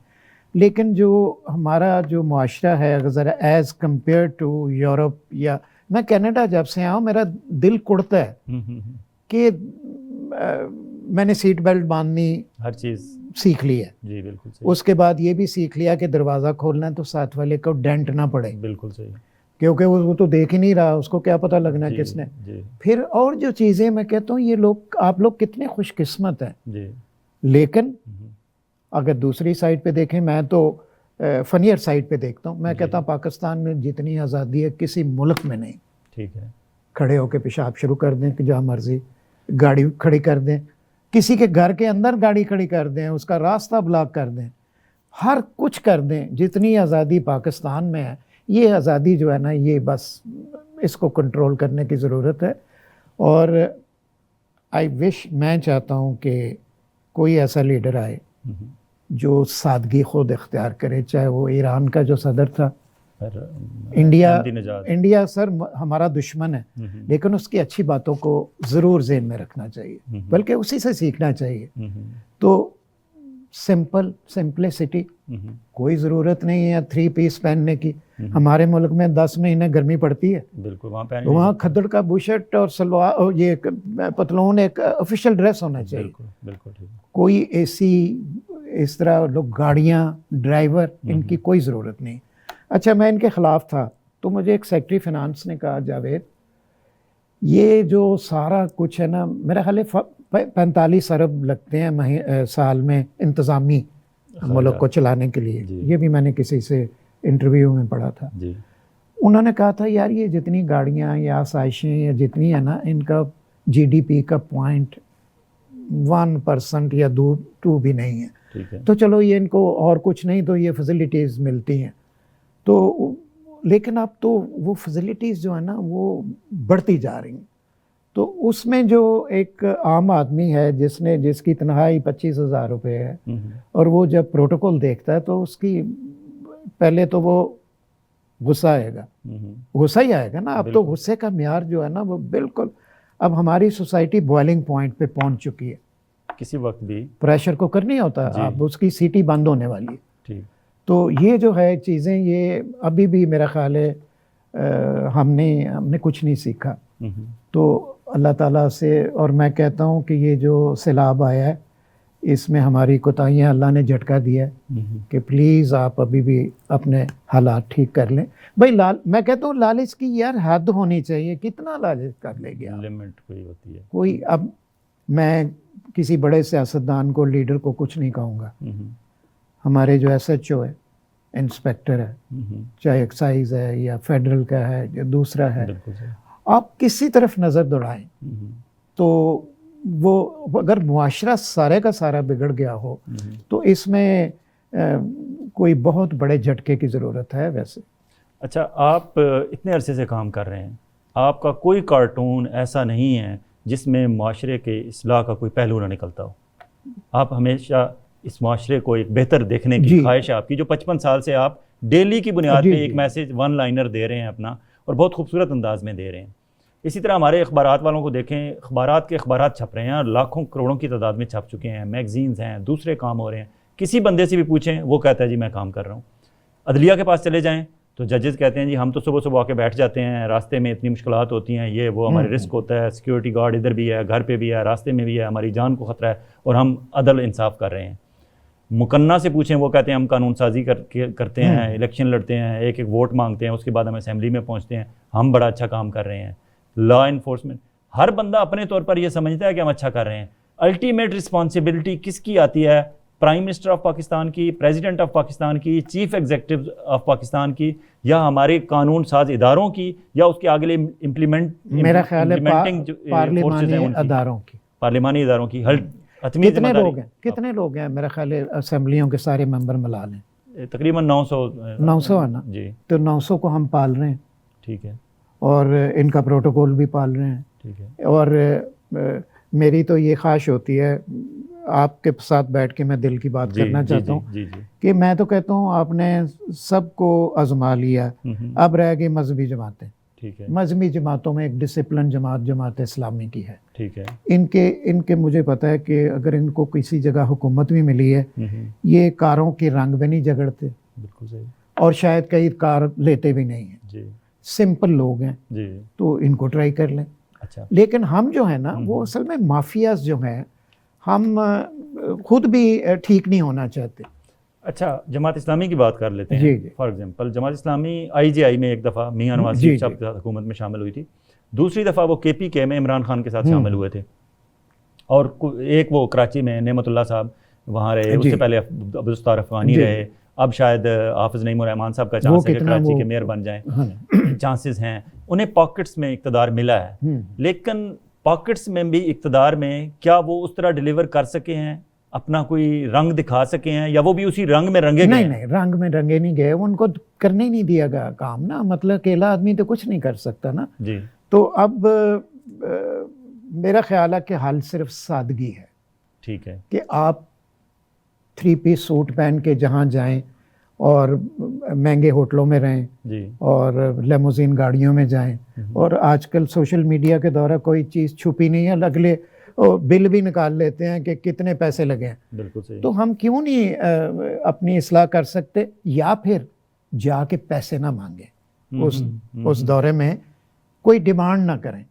لیکن جو ہمارا جو معاشرہ ہے اگر ذرا ایز کمپیئر ٹو یورپ، یا میں کینیڈا جب سے آؤں میرا دل کڑتا ہے کہ میں نے سیٹ بیلٹ باندھنی ہر چیز سیکھ لی ہے. جی بالکل صحیح. اس کے بعد یہ بھی سیکھ لیا کہ دروازہ کھولنا ہے تو ساتھ والے کو ڈینٹ نہ پڑے، بالکل صحیح، کیونکہ وہ تو دیکھ ہی نہیں رہا، اس کو کیا پتہ لگنا ہے کس نے. پھر اور جو چیزیں میں کہتا ہوں، یہ لوگ آپ لوگ کتنے خوش قسمت ہیں. جی لیکن اگر دوسری سائڈ پہ دیکھیں، میں تو فنیئر سائڈ پہ دیکھتا ہوں. میں کہتا ہوں پاکستان میں جتنی آزادی ہے کسی ملک میں نہیں. ٹھیک ہے، کھڑے ہو کے پیشاب شروع کر دیں کہ جہاں مرضی، گاڑی کھڑی کر دیں، کسی کے گھر کے اندر گاڑی کھڑی کر دیں، اس کا راستہ بلاک کر دیں، ہر کچھ کر دیں. جتنی آزادی پاکستان میں ہے، یہ آزادی جو ہے نا، یہ بس اس کو کنٹرول کرنے کی ضرورت ہے. اور میں چاہتا ہوں کہ کوئی ایسا لیڈر آئے جو سادگی خود اختیار کرے، چاہے وہ ایران کا جو صدر تھا. انڈیا سر ہمارا دشمن ہے، لیکن اس کی اچھی باتوں کو ضرور ذہن میں رکھنا چاہیے، بلکہ اسی سے سیکھنا چاہیے. تو سمپلسٹی، کوئی ضرورت نہیں ہے 3 پیس پہننے کی. ہمارے ملک میں 10 مہینے گرمی پڑتی ہے، بالکل وہاں کھدڑ کا بوشرٹ اور سلوار، یہ پتلون ایک آفیشیل ڈریس ہونا چاہیے. بالکل کوئی اے سی، اس طرح لوگ گاڑیاں، ڈرائیور، ان کی کوئی ضرورت نہیں. اچھا، میں ان کے خلاف تھا تو مجھے ایک سیکٹری فنانس نے کہا، جاوید یہ جو سارا کچھ ہے نا، میرا خیال ہے 45 ارب لگتے ہیں سال میں انتظامی ملک کو چلانے کے لیے. یہ بھی میں نے کسی سے انٹرویو میں پڑھا تھا. انہوں نے کہا تھا یار یہ جتنی گاڑیاں یا آسائشیں یا جتنی ہیں نا، ان کا GDP کا 0.1% یا 2 بھی نہیں ہے. تو چلو یہ ان کو اور کچھ نہیں تو یہ فیسلٹیز ملتی ہیں. تو لیکن اب تو وہ فیسلٹیز جو ہے نا وہ بڑھتی جا رہی ہیں. تو اس میں جو ایک عام آدمی ہے جس کی تنخواہ 25,000 روپے ہے، اور وہ جب پروٹوکول دیکھتا ہے تو اس کی پہلے تو وہ غصہ آئے گا، غصہ ہی آئے گا نا. اب تو غصے کا معیار جو ہے نا وہ بالکل، اب ہماری سوسائٹی بوائلنگ پوائنٹ پہ پہنچ چکی ہے. کسی وقت بھی پریشر کوکر نہیں ہوتا، اب اس کی سیٹی بند ہونے والی ہے. تو یہ جو ہے چیزیں، یہ ابھی بھی میرا خیال ہے ہم نے کچھ نہیں سیکھا. تو اللہ تعالیٰ سے، اور میں کہتا ہوں کہ یہ جو سیلاب آیا ہے اس میں ہماری کوتاہیاں اللہ نے جھٹکا دیا ہے کہ پلیز آپ ابھی بھی اپنے حالات ٹھیک کر لیں. بھائی میں کہتا ہوں لالچ کی یار حد ہونی چاہیے. کتنا لالچ کر لے گیا، لمٹ کوئی ہوتی ہے کوئی. اب میں کسی بڑے سیاستدان کو، لیڈر کو کچھ نہیں کہوں گا. ہمارے جو SHO ہے، انسپیکٹر ہے، چاہے ایکسائز ہے یا فیڈرل کا ہے یا دوسرا ہے، آپ کسی طرف نظر دوڑائیں تو وہ اگر معاشرہ سارے کا سارا بگڑ گیا ہو تو اس میں کوئی بہت بڑے جھٹکے کی ضرورت ہے. ویسے اچھا، آپ اتنے عرصے سے کام کر رہے ہیں، آپ کا کوئی کارٹون ایسا نہیں ہے جس میں معاشرے کے اصلاح کا کوئی پہلو نہ نکلتا ہو؟ آپ ہمیشہ اس معاشرے کو ایک بہتر دیکھنے کی خواہش ہے آپ کی، جو 55 سال سے آپ ڈیلی کی بنیاد پہ ایک میسیج 1 لائنر دے رہے ہیں اپنا، اور بہت خوبصورت انداز میں دے رہے ہیں. اسی طرح ہمارے اخبارات والوں کو دیکھیں، اخبارات چھپ رہے ہیں، لاکھوں کروڑوں کی تعداد میں چھپ چکے ہیں، میگزینز ہیں، دوسرے کام ہو رہے ہیں. کسی بندے سے بھی پوچھیں وہ کہتا ہے جی میں کام کر رہا ہوں. عدلیہ کے پاس چلے جائیں تو ججز کہتے ہیں جی ہم تو صبح آ کے بیٹھ جاتے ہیں، راستے میں اتنی مشکلات ہوتی ہیں، یہ وہ ہمارے رسک ہوتا ہے، سیکیورٹی گارڈ ادھر بھی ہے، گھر پہ بھی ہے، راستے میں بھی ہے، ہماری جان کو خطرہ ہے، اور ہم عدل انصاف کر رہے ہیں. مکنہ سے پوچھیں وہ کہتے ہیں ہم قانون سازی کرتے ہیں، الیکشن لڑتے ہیں، ایک ووٹ مانگتے ہیں، اس کے بعد ہم اسمبلی میں پہنچتے ہیں، ہم بڑا اچھا کام کر رہے ہیں. لا انفورسمنٹ، ہر بندہ اپنے طور پر یہ سمجھتا ہے کہ ہم اچھا کر رہے ہیں. الٹیمیٹ رسپانسبلٹی کس کی آتی ہے؟ پرائم منسٹر آف پاکستان کی، پریزیڈنٹ آف پاکستان کی، چیف ایگزیکٹو آف پاکستان کی، یا ہمارے قانون ساز اداروں کی، یا اس کے آگے میرا خیال ہے پارلیمانی اداروں کی؟ کتنے لوگ ہیں میرا خیال ہے اسمبلیوں کے سارے ممبر ملا لیں؟ تقریباً 900 ہے نا جی. تو 900 کو ہم پال رہے ہیں، ٹھیک ہے، اور ان کا پروٹوکول بھی پال رہے ہیں، ٹھیک ہے. اور میری تو یہ خواہش ہوتی ہے، آپ کے ساتھ بیٹھ کے میں دل کی بات کرنا چاہتا ہوں کہ میں تو کہتا ہوں آپ نے سب کو آزما لیا، اب رہ گئی مذہبی جماعتیں. مذہبی جماعتوں میں ایک ڈسپلن جماعت اسلامی کی ہے، ٹھیک ہے. ان کے مجھے پتا ہے کہ اگر ان کو کسی جگہ حکومت بھی ملی ہے، یہ کاروں کے رنگ میں نہیں جگڑتے، بالکل صحیح، اور شاید کئی کار لیتے بھی نہیں ہیں جی. سمپل لوگ ہیں جی. تو ان کو ٹرائی کر لیں. اچھا. لیکن ہم جو ہیں نا وہ اصل میں مافیاز جو ہیں، ہم خود بھی ٹھیک نہیں ہونا چاہتے. اچھا، جماعت اسلامی کی بات کر لیتے ہیں. جی. For example Jamaat Islami IGI میں ایک دفعہ میاں نواز شریف صاحب کے ساتھ حکومت میں شامل ہوئی تھی، دوسری دفعہ وہ KPK میں عمران خان کے ساتھ شامل ہوئے تھے، اور ایک وہ کراچی میں نعمت اللہ صاحب وہاں رہے، اس سے پہلے عبدالستار افغانی رہے، اب شاید حافظ نعیم الرحمان صاحب کا چانس ہے کہ کراچی کے میئر بن جائیں، چانسز ہیں. انہیں پاکٹس میں اقتدار ملا ہے، لیکن پاکٹس میں بھی اقتدار میں کیا وہ اس طرح ڈیلیور کر سکے ہیں، اپنا کوئی رنگ دکھا سکے ہیں، یا وہ بھی اسی رنگ میں رنگے گئے؟ نہیں، رنگ میں رنگے نہیں گئے، ان کو کرنے نہیں دیا گیا کام نا. مطلب اکیلا آدمی تو کچھ نہیں کر سکتا نا جی. تو اب میرا خیال ہے کہ حل صرف سادگی ہے. ٹھیک ہے. کہ آپ 3 پیس سوٹ پہن کے جہاں جائیں اور مہنگے ہوٹلوں میں رہیں جی، اور لیموزین گاڑیوں میں جائیں، اور آج کل سوشل میڈیا کے دورہ کوئی چیز چھپی نہیں ہے، اگلے بل بھی نکال لیتے ہیں کہ کتنے پیسے لگے ہیں. بالکل صحیح. تو ہم کیوں نہیں اپنی اصلاح کر سکتے، یا پھر جا کے پیسے نہ مانگیں اس دورے میں، کوئی ڈیمانڈ نہ کریں،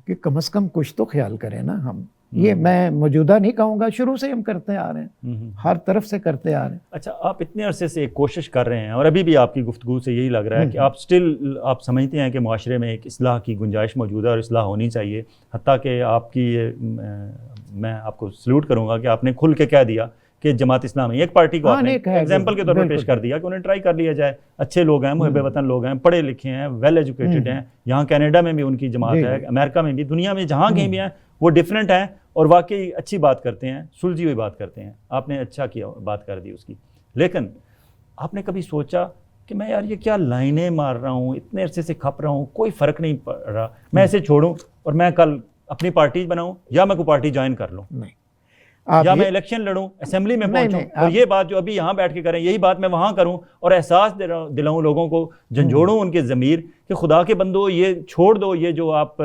کہ کم از کم کچھ تو خیال کریں نا. ہم یہ میں موجودہ نہیں کہوں گا، شروع سے ہم کرتے آ رہے ہیں، ہر طرف سے کرتے آ رہے ہیں. اچھا، آپ اتنے عرصے سے ایک کوشش کر رہے ہیں، اور ابھی بھی آپ کی گفتگو سے یہی لگ رہا ہے کہ آپ سمجھتے ہیں کہ معاشرے میں ایک اصلاح کی گنجائش موجود ہے اور اصلاح ہونی چاہیے. حتیٰ کہ آپ کی میں آپ کو سلوٹ کروں گا کہ آپ نے کھل کے کہہ دیا کہ جماعت اسلامی ایک پارٹی کو آپ نے ایگزامپل کے طور پر پیش کر دیا کہ انہیں ٹرائی کر لیا جائے. اچھے لوگ ہیں، محب وطن لوگ ہیں، پڑھے لکھے ہیں، ویل ایجوکیٹڈ ہیں. یہاں کینیڈا میں بھی ان کی جماعت ہے، امریکہ میں بھی، دنیا میں جہاں کہیں بھی ہیں وہ ڈفرینٹ ہیں، اور واقعی اچھی بات کرتے ہیں، سلجھی ہوئی بات کرتے ہیں. آپ نے اچھا کیا، بات کر دی اس کی. لیکن آپ نے کبھی سوچا کہ میں یار یہ کیا لائنیں مار رہا ہوں، اتنے عرصے سے کھپ رہا ہوں، کوئی فرق نہیں پڑ رہا، میں ایسے چھوڑوں اور میں کل اپنی پارٹی بناؤں، یا میں کوئی پارٹی جوائن کر لوں، یا میں الیکشن لڑوں، اسمبلی میں پہنچوں، اور یہ بات جو ابھی یہاں بیٹھ کے کریں یہی بات میں وہاں کروں، اور احساس دلاؤں لوگوں کو، جھنجھوڑوں ان کے ضمیر کہ خدا کے بندو یہ چھوڑ دو، یہ جو آپ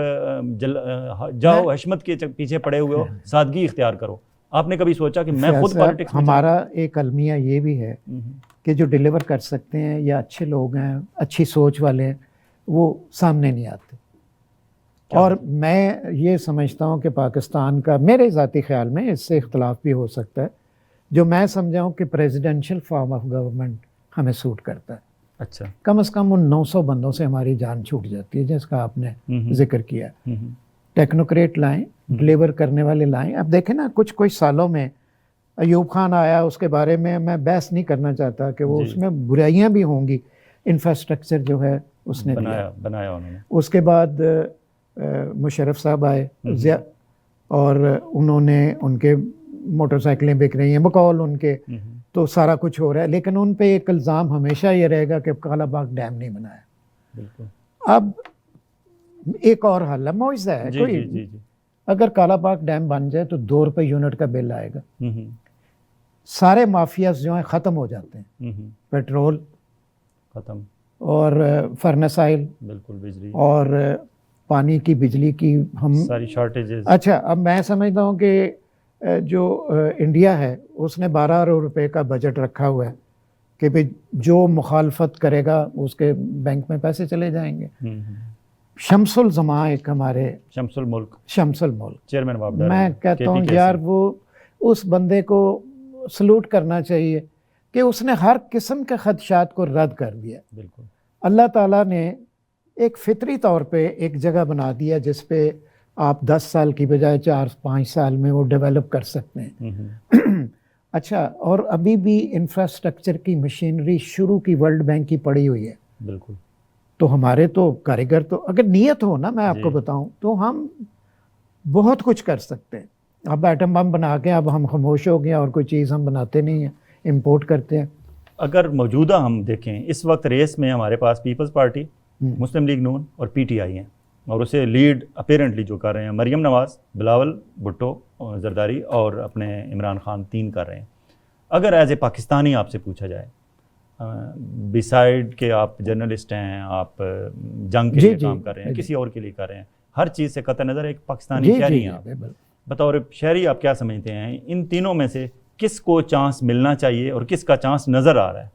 جاؤ حشمت کے پیچھے پڑے ہوئے ہو، سادگی اختیار کرو. آپ نے کبھی سوچا کہ میں خود پالیٹکس میں؟ ہمارا ایک المیہ یہ بھی ہے کہ جو ڈیلیور کر سکتے ہیں یا اچھے لوگ ہیں، اچھی سوچ والے ہیں، وہ سامنے نہیں آتے. اور میں یہ سمجھتا ہوں کہ پاکستان کا، میرے ذاتی خیال میں اس سے اختلاف بھی ہو سکتا ہے، جو میں سمجھا ہوں کہ پریزیڈنشل فارم آف گورنمنٹ ہمیں سوٹ کرتا ہے. اچھا. کم از کم ان 900 بندوں سے ہماری جان چھوٹ جاتی ہے جس کا آپ نے ذکر کیا. ٹیکنوکریٹ لائیں، ڈلیور کرنے والے لائیں. اب دیکھیں نا، کچھ سالوں میں ایوب خان آیا، اس کے بارے میں بحث نہیں کرنا چاہتا کہ وہ اس میں برائیاں بھی ہوں گی، انفراسٹرکچر جو ہے اس نے بنایا انہوں نے. اس کے بعد مشرف صاحب آئے اور انہوں نے، ان کے موٹر سائیکلیں بک رہی ہیں بقول ان کے، تو سارا کچھ ہو رہا ہے، لیکن ان پہ ایک الزام ہمیشہ یہ رہے گا کہ کالا باغ ڈیم نہیں بنایا. بالکل. اب ایک اور حل ہے، معاوضہ ہے کوئی. اگر کالا باغ ڈیم بن جائے تو 2 روپے یونٹ کا بل آئے گا، سارے مافیاز جو ہیں ختم ہو جاتے ہیں، پیٹرول ختم، اور فرنس آئل، بالکل، بجلی اور پانی کی، بجلی کی ہم ساری شارٹیجز. اچھا، اب میں سمجھتا ہوں کہ جو انڈیا ہے اس نے 12 ارب روپے کا بجٹ رکھا ہوا ہے کہ بھئی جو مخالفت کرے گا اس کے بینک میں پیسے چلے جائیں گے. شمس الزمان ایک ہمارے شمس الملک چیئرمین باب ڈار، میں کہتا ہوں یار وہ اس بندے کو سلوٹ کرنا چاہیے کہ اس نے ہر قسم کے خدشات کو رد کر دیا. بالکل. اللہ تعالیٰ نے ایک فطری طور پہ ایک جگہ بنا دیا جس پہ آپ 10 سال کی بجائے 4-5 سال میں وہ ڈیولپ کر سکتے ہیں. اچھا، اور ابھی بھی انفراسٹرکچر کی مشینری شروع کی ورلڈ بینک کی پڑی ہوئی ہے. بالکل. تو ہمارے تو کاریگر تو اگر نیت ہو نا، میں آپ کو بتاؤں تو ہم بہت کچھ کر سکتے ہیں. اب ایٹم بم بنا کے اب ہم خاموش ہو گئے اور کوئی چیز ہم بناتے نہیں ہیں، امپورٹ کرتے ہیں. اگر موجودہ ہم دیکھیں اس وقت ریس میں ہمارے پاس پیپلز پارٹی، مسلم لیگ نون اور پی ٹی آئی ہیں، اور اسے لیڈ اپیرنٹلی جو کر رہے ہیں مریم نواز، بلاول بھٹو، زرداری اور اپنے عمران خان 3 کر رہے ہیں. اگر ایز اے پاکستانی آپ سے پوچھا جائے، بیسائڈ کہ آپ جرنلسٹ ہیں، آپ جنگ کے لیے کام کر رہے ہیں، کسی اور کے لیے کر رہے ہیں، ہر چیز سے قطع نظر ایک پاکستانی شہری ہیں آپ، بطور شہری آپ کیا سمجھتے ہیں ان تینوں میں سے کس کو چانس ملنا چاہیے اور کس کا چانس نظر آ رہا ہے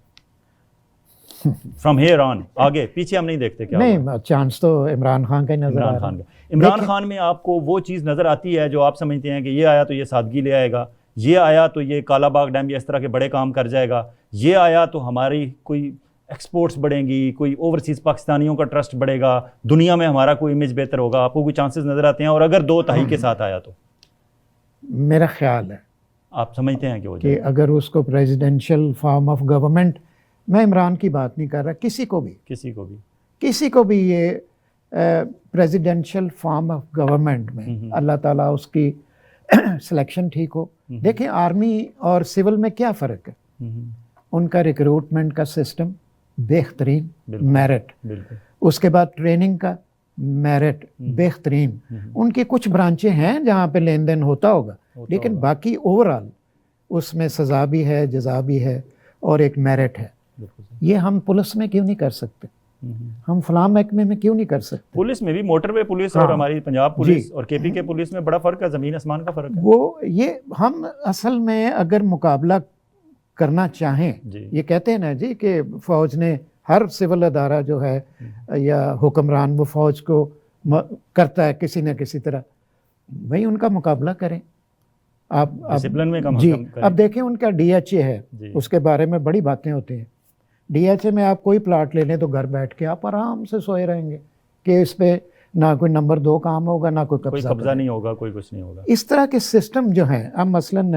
فرام ہیئر آن؟ آگے پیچھے ہم نہیں دیکھتے کیا نہیں، چانس تو عمران خان کا ہی نظر آ رہا ہے. عمران خان میں آپ کو وہ چیز نظر آتی ہے جو آپ سمجھتے ہیں کہ یہ آیا تو یہ سادگی لے آئے گا، یہ آیا تو یہ کالا باغ ڈیم یا اس طرح کے بڑے کام کر جائے گا، یہ آیا تو ہماری کوئی ایکسپورٹس بڑھیں گی، کوئی اوورسیز پاکستانیوں کا ٹرسٹ بڑھے گا، دنیا میں ہمارا کوئی امیج بہتر ہوگا؟ آپ کو کوئی چانسز نظر آتے ہیں؟ اور اگر 2 تہائی کے ساتھ آیا تو میرا خیال ہے آپ سمجھتے ہیں کہ اگر اس کو پریزیڈینشیل فارم آف گورنمنٹ، میں عمران کی بات نہیں کر رہا، کسی کو بھی یہ پریزیڈینشیل فارم آف گورنمنٹ میں اللہ تعالیٰ اس کی سلیکشن ٹھیک ہو. دیکھیں آرمی اور سول میں کیا فرق ہے، ان کا ریکروٹمنٹ کا سسٹم بہترین، میرٹ، اس کے بعد ٹریننگ کا میرٹ بہترین. ان کی کچھ برانچیں ہیں جہاں پہ لین دین ہوتا ہوگا، لیکن باقی اوورال اس میں سزا بھی ہے، جزا بھی ہے اور ایک میرٹ ہے. یہ ہم پولیس میں کیوں نہیں کر سکتے؟ ہم فلاں محکمے میں کیوں نہیں کر سکتے؟ پولیس میں بھی موٹر وے پولیس اور ہماری پنجاب پولیس اور کے پی کے پولیس میں بڑا فرق ہے، زمین آسمان کا فرق ہے. وہ یہ ہم اصل میں اگر مقابلہ کرنا چاہیں، یہ کہتے ہیں نا جی کہ فوج نے ہر سول ادارہ جو ہے یا حکمران وہ فوج کو کرتا ہے کسی نہ کسی طرح، بھائی ان کا مقابلہ کریں آپ. ڈسپلن میں جی اب دیکھیں ان کا ڈی ایچ اے ہے، اس کے بارے میں بڑی باتیں ہوتی ہیں. ڈی ایچ اے میں آپ کوئی پلاٹ لے لیں تو گھر بیٹھ کے آپ آرام سے سوئے رہیں گے کہ اس پہ نہ کوئی نمبر 2 کام ہوگا، نہ کوئی قبضہ نہیں ہوگا، کوئی کچھ نہیں ہوگا. اس طرح کے سسٹم جو ہیں، اب مثلاً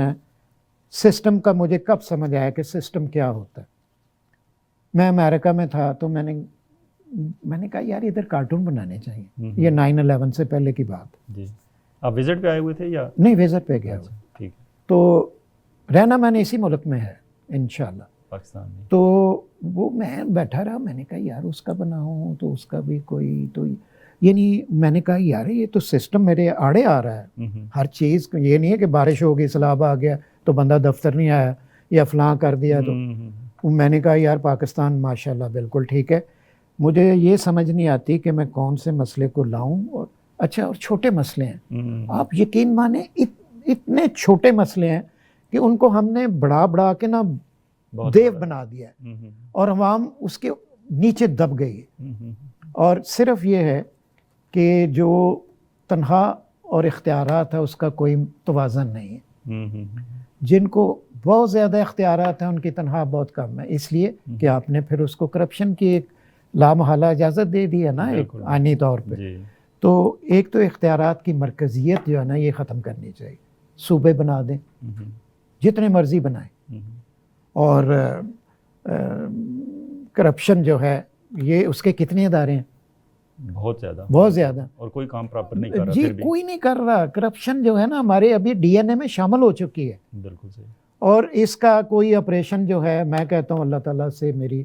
سسٹم کا مجھے کب سمجھ آیا کہ سسٹم کیا ہوتا ہے. میں امریکہ میں تھا تو میں نے کہا یار ادھر کارٹون بنانے چاہیے. یہ 9/11 سے پہلے کی بات. جی آپ وزٹ پہ آئے ہوئے تھے یا نہیں؟ وزٹ پہ گیا ہوا. ٹھیک. تو رہنا میں نے اسی ملک میں ہے انشاءاللہ، پاکستان میں. تو وہ میں بیٹھا رہا، میں نے کہا یار اس کا بناؤں تو اس کا بھی کوئی تو، یعنی میں نے کہا یار یہ تو سسٹم میرے آڑے آ رہا ہے. ہر چیز یہ نہیں ہے کہ بارش ہو گئی سیلاب آ گیا تو بندہ دفتر نہیں آیا یا فلاں کر دیا. تو میں نے کہا یار پاکستان ماشاءاللہ بالکل ٹھیک ہے. مجھے یہ سمجھ نہیں آتی کہ میں کون سے مسئلے کو لاؤں. اور اچھا، اور چھوٹے مسئلے ہیں، آپ یقین مانیں اتنے چھوٹے مسئلے ہیں کہ ان کو ہم نے بڑھا کے نا دیو بنا دیا ہے اور عوام اس کے نیچے دب گئی ہے. اور صرف یہ ہے کہ جو تنہا اور اختیارات ہے اس کا کوئی توازن نہیں ہے. جن کو بہت زیادہ اختیارات ہیں ان کی تنہا بہت کم ہے، اس لیے کہ آپ نے پھر اس کو کرپشن کی ایک لامحالہ اجازت دے دی ہے نا ایک آئینی طور پہ. تو ایک تو اختیارات کی مرکزیت جو ہے نا یہ ختم کرنی چاہیے. صوبے بنا دیں، جتنے مرضی بنائیں. اور کرپشن جو ہے یہ اس کے کتنے ادارے ہیں؟ بہت زیادہ. اور کوئی کام پراپر نہیں کر رہا. جی کوئی نہیں کر رہا. کرپشن جو ہے نا ہمارے ابھی ڈی این اے میں شامل ہو چکی ہے. بالکل صحیح. اور اس کا کوئی آپریشن جو ہے، میں کہتا ہوں اللہ تعالیٰ سے میری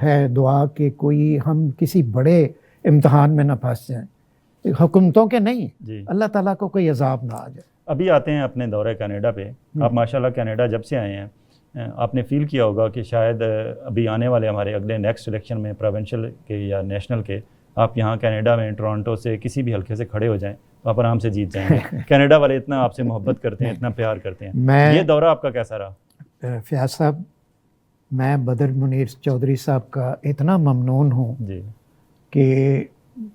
ہے دعا کہ کوئی ہم کسی بڑے امتحان میں نہ پھنس جائیں، حکومتوں کے نہیں، اللہ تعالیٰ کو کوئی عذاب نہ آ جائے. ابھی آتے ہیں اپنے دورہ کینیڈا پہ. آپ ماشاءاللہ کینیڈا جب سے آئے ہیں آپ نے فیل کیا ہوگا کہ شاید ابھی آنے والے ہمارے اگلے نیکسٹ الیکشن میں پروونشل کے یا نیشنل کے، آپ یہاں کینیڈا میں ٹورانٹو سے کسی بھی حلقے سے کھڑے ہو جائیں تو آپ آرام سے جیت جائیں گے. کینیڈا والے اتنا آپ سے محبت کرتے ہیں، اتنا پیار کرتے ہیں. یہ دورہ آپ کا کیسا رہا؟ فیاض صاحب، میں بدر منیر چودھری صاحب کا اتنا ممنون ہوں جی کہ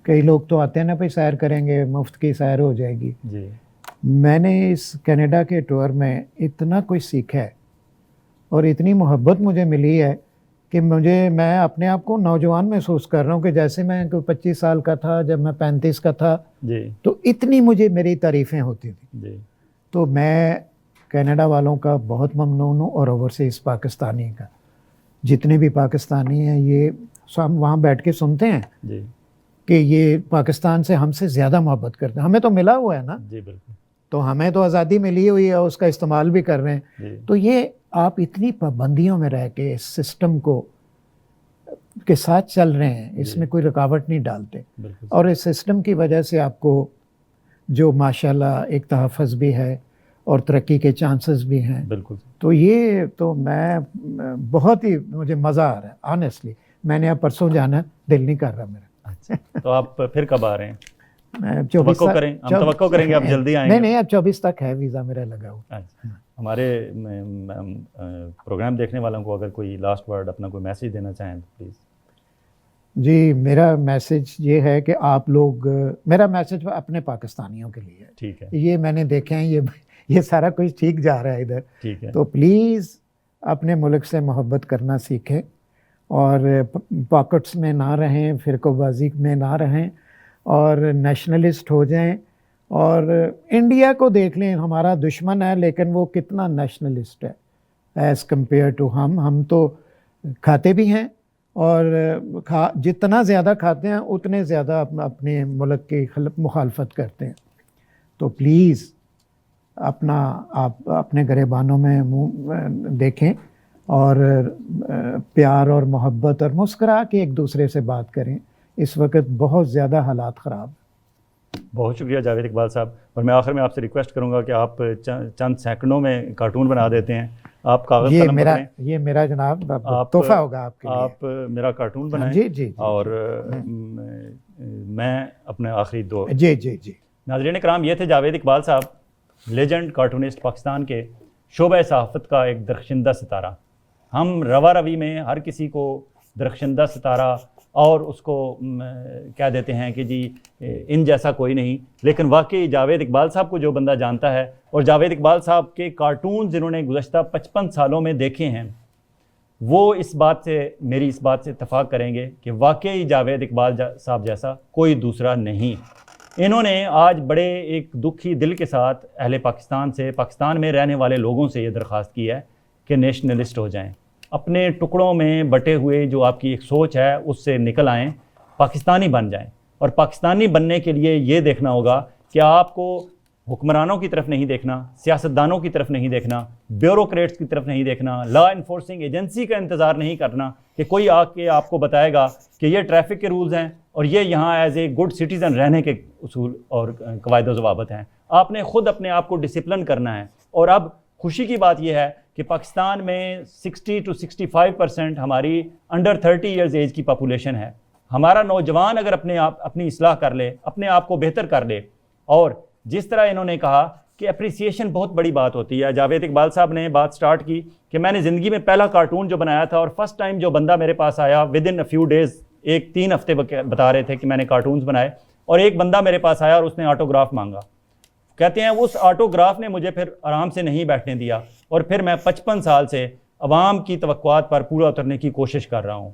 کئی لوگ تو آتے ہیں نا بھائی سیر کریں گے، مفت کی سیر ہو جائے گی. جی میں نے اس کینیڈا کے ٹور میں اتنا کچھ سیکھا ہے اور اتنی محبت مجھے ملی ہے کہ میں اپنے آپ کو نوجوان محسوس کر رہا ہوں کہ جیسے میں کوئی 25 سال کا تھا جب میں 35 کا تھا جی تو اتنی مجھے میری تعریفیں ہوتی تھیں. جی تو میں کینیڈا والوں کا بہت ممنون ہوں اور اوورسیز پاکستانی کا. جتنے بھی پاکستانی ہیں یہ ہم وہاں بیٹھ کے سنتے ہیں جی کہ یہ پاکستان سے ہم سے زیادہ محبت کرتے ہیں. ہمیں تو ملا ہوا ہے نا, جی بالکل. تو ہمیں تو آزادی ملی ہوئی ہے, اس کا استعمال بھی کر رہے ہیں. جی تو یہ آپ اتنی پابندیوں میں رہ کے اس سسٹم کے ساتھ چل رہے ہیں, اس میں کوئی رکاوٹ نہیں ڈالتے, بالکل. اور اس سسٹم کی وجہ سے آپ کو جو ماشاءاللہ ایک تحفظ بھی ہے اور ترقی کے چانسز بھی ہیں. بالکل. تو یہ تو میں بہت ہی مجھے مزہ آ رہا ہے آنیسٹلی. میں نے اب پرسوں جانا ہے, دل نہیں کر رہا میرا. اچھا تو آپ پھر کب آ رہے ہیں؟ میں توقع کریں گے آپ جلدی آئیں گے؟ نہیں اب 24 تک ہے ویزا میرا لگا ہوا. ہمارے پروگرام دیکھنے والوں کو اگر کوئی لاسٹ ورڈ اپنا کوئی میسیج دینا چاہیں تو پلیز. جی میرا میسیج یہ ہے کہ آپ لوگ, میرا میسیج اپنے پاکستانیوں کے لیے ہے. ٹھیک ہے. یہ میں نے دیکھے ہیں یہ سارا کچھ ٹھیک جا رہا ہے ادھر. ٹھیک ہے. تو پلیز اپنے ملک سے محبت کرنا سیکھیں اور پاکٹس میں نہ رہیں, فرقہ بازی میں نہ رہیں اور نیشنلسٹ ہو جائیں. اور انڈیا کو دیکھ لیں, ہمارا دشمن ہے لیکن وہ کتنا نیشنلسٹ ہے ایز کمپیئر ٹو ہم تو کھاتے بھی ہیں اور جتنا زیادہ کھاتے ہیں اتنے زیادہ اپنے ملک کی مخالفت کرتے ہیں. تو پلیز آپ اپنے گریبانوں میں منہ دیکھیں اور پیار اور محبت اور مسکرا کے ایک دوسرے سے بات کریں. اس وقت بہت زیادہ حالات خراب. بہت شکریہ جاوید اقبال صاحب. اور میں آخر میں آپ سے ریکویسٹ کروں گا کہ آپ چند سیکنڈوں میں کارٹون بنا دیتے ہیں. آپ کاغذ قلم پکڑیں. یہ میرا جناب تحفہ ہوگا آپ کے لیے. آپ میرا کارٹون بنائیں. جی اور میں اپنے آخری دو. جی ناظرین کرام, یہ تھے جاوید اقبال صاحب, لیجنڈ کارٹونسٹ پاکستان کے, شعبہ صحافت کا ایک درخشندہ ستارہ. ہم روا روی میں ہر کسی کو درخشندہ ستارہ اور اس کو کہہ دیتے ہیں کہ جی ان جیسا کوئی نہیں, لیکن واقعی جاوید اقبال صاحب کو جو بندہ جانتا ہے اور جاوید اقبال صاحب کے کارٹون جنہوں نے گزشتہ 55 سالوں میں دیکھے ہیں, وہ میری اس بات سے اتفاق کریں گے کہ واقعی جاوید اقبال صاحب جیسا کوئی دوسرا نہیں. انہوں نے آج بڑے ایک دکھی دل کے ساتھ اہل پاکستان میں رہنے والے لوگوں سے یہ درخواست کی ہے کہ نیشنلسٹ ہو جائیں, اپنے ٹکڑوں میں بٹے ہوئے جو آپ کی ایک سوچ ہے اس سے نکل آئیں, پاکستانی بن جائیں. اور پاکستانی بننے کے لیے یہ دیکھنا ہوگا کہ آپ کو حکمرانوں کی طرف نہیں دیکھنا, سیاستدانوں کی طرف نہیں دیکھنا, بیوروکریٹس کی طرف نہیں دیکھنا, لا انفورسنگ ایجنسی کا انتظار نہیں کرنا کہ کوئی آ کے آپ کو بتائے گا کہ یہ ٹریفک کے رولز ہیں اور یہ یہاں ایز اے گڈ سٹیزن رہنے کے اصول اور قواعد و ضوابط ہیں. آپ نے خود اپنے آپ کو ڈسپلن کرنا ہے. اور اب خوشی کی بات یہ ہے کہ پاکستان میں 60 to 65% ہماری انڈر 30 ایئرز ایج کی پاپولیشن ہے. ہمارا نوجوان اگر اپنی اصلاح کر لے, اپنے آپ کو بہتر کر لے, اور جس طرح انہوں نے کہا کہ اپریسیشن بہت بڑی بات ہوتی ہے. جاوید اقبال صاحب نے بات سٹارٹ کی کہ میں نے زندگی میں پہلا کارٹون جو بنایا تھا, اور فرسٹ ٹائم جو بندہ میرے پاس آیا with in a few days, 3 ہفتے بتا رہے تھے کہ میں نے کارٹونز بنائے, اور ایک بندہ میرے پاس آیا اور اس نے آٹوگراف مانگا. کہتے ہیں اس آٹوگراف نے مجھے پھر آرام سے نہیں بیٹھنے دیا, اور پھر میں 55 سال سے عوام کی توقعات پر پورا اترنے کی کوشش کر رہا ہوں.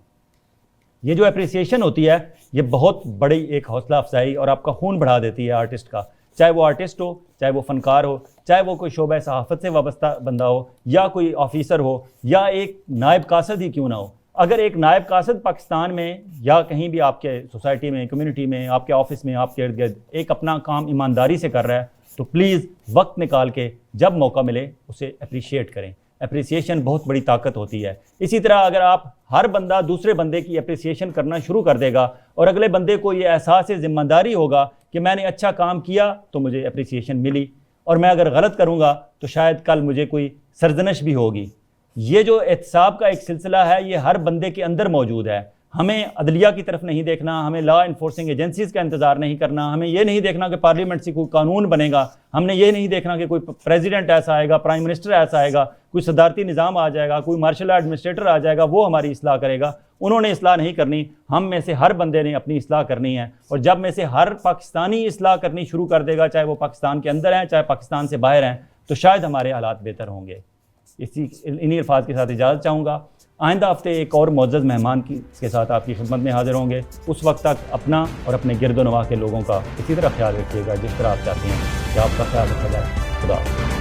یہ جو اپریسیشن ہوتی ہے یہ بہت بڑی ایک حوصلہ افزائی اور آپ کا خون بڑھا دیتی ہے آرٹسٹ کا, چاہے وہ آرٹسٹ ہو, چاہے وہ فنکار ہو, چاہے وہ کوئی شعبہ صحافت سے وابستہ بندہ ہو, یا کوئی آفیسر ہو, یا ایک نائب قاصد ہی کیوں نہ ہو. اگر ایک نائب قاصد پاکستان میں یا کہیں بھی آپ کے سوسائٹی میں, کمیونٹی میں, آپ کے آفس میں, آپ کے ارد گرد ایک اپنا کام ایمانداری سے کر رہا ہے, تو پلیز وقت نکال کے جب موقع ملے اسے اپریشیٹ کریں. اپریسیشن بہت بڑی طاقت ہوتی ہے. اسی طرح اگر آپ ہر بندہ دوسرے بندے کی اپریسیشن کرنا شروع کر دے گا اور اگلے بندے کو یہ احساس ذمہ داری ہوگا کہ میں نے اچھا کام کیا تو مجھے اپریسیشن ملی, اور میں اگر غلط کروں گا تو شاید کل مجھے کوئی سرزنش بھی ہوگی. یہ جو احتساب کا ایک سلسلہ ہے یہ ہر بندے کے اندر موجود ہے. ہمیں عدلیہ کی طرف نہیں دیکھنا, ہمیں لا انفورسنگ ایجنسیز کا انتظار نہیں کرنا, ہمیں یہ نہیں دیکھنا کہ پارلیمنٹ سے کوئی قانون بنے گا, ہم نے یہ نہیں دیکھنا کہ کوئی پریزیڈنٹ ایسا آئے گا, پرائم منسٹر ایسا آئے گا, کوئی صدارتی نظام آ جائے گا, کوئی مارشل ایڈمنسٹریٹر آ جائے گا, وہ ہماری اصلاح کرے گا. انہوں نے اصلاح نہیں کرنی, ہم میں سے ہر بندے نے اپنی اصلاح کرنی ہے. اور جب میں سے ہر پاکستانی اصلاح کرنی شروع کر دے گا, چاہے وہ پاکستان کے اندر ہیں چاہے پاکستان سے باہر ہیں, تو شاید ہمارے حالات بہتر ہوں گے. انہی الفاظ کے ساتھ اجازت چاہوں گا. آئندہ ہفتے ایک اور معزز مہمان کے ساتھ آپ کی خدمت میں حاضر ہوں گے. اس وقت تک اپنا اور اپنے گرد و نواح کے لوگوں کا اسی طرح خیال رکھیے گا جس طرح آپ چاہتے ہیں کہ آپ کا خیال رکھا جائے. خدا حافظ.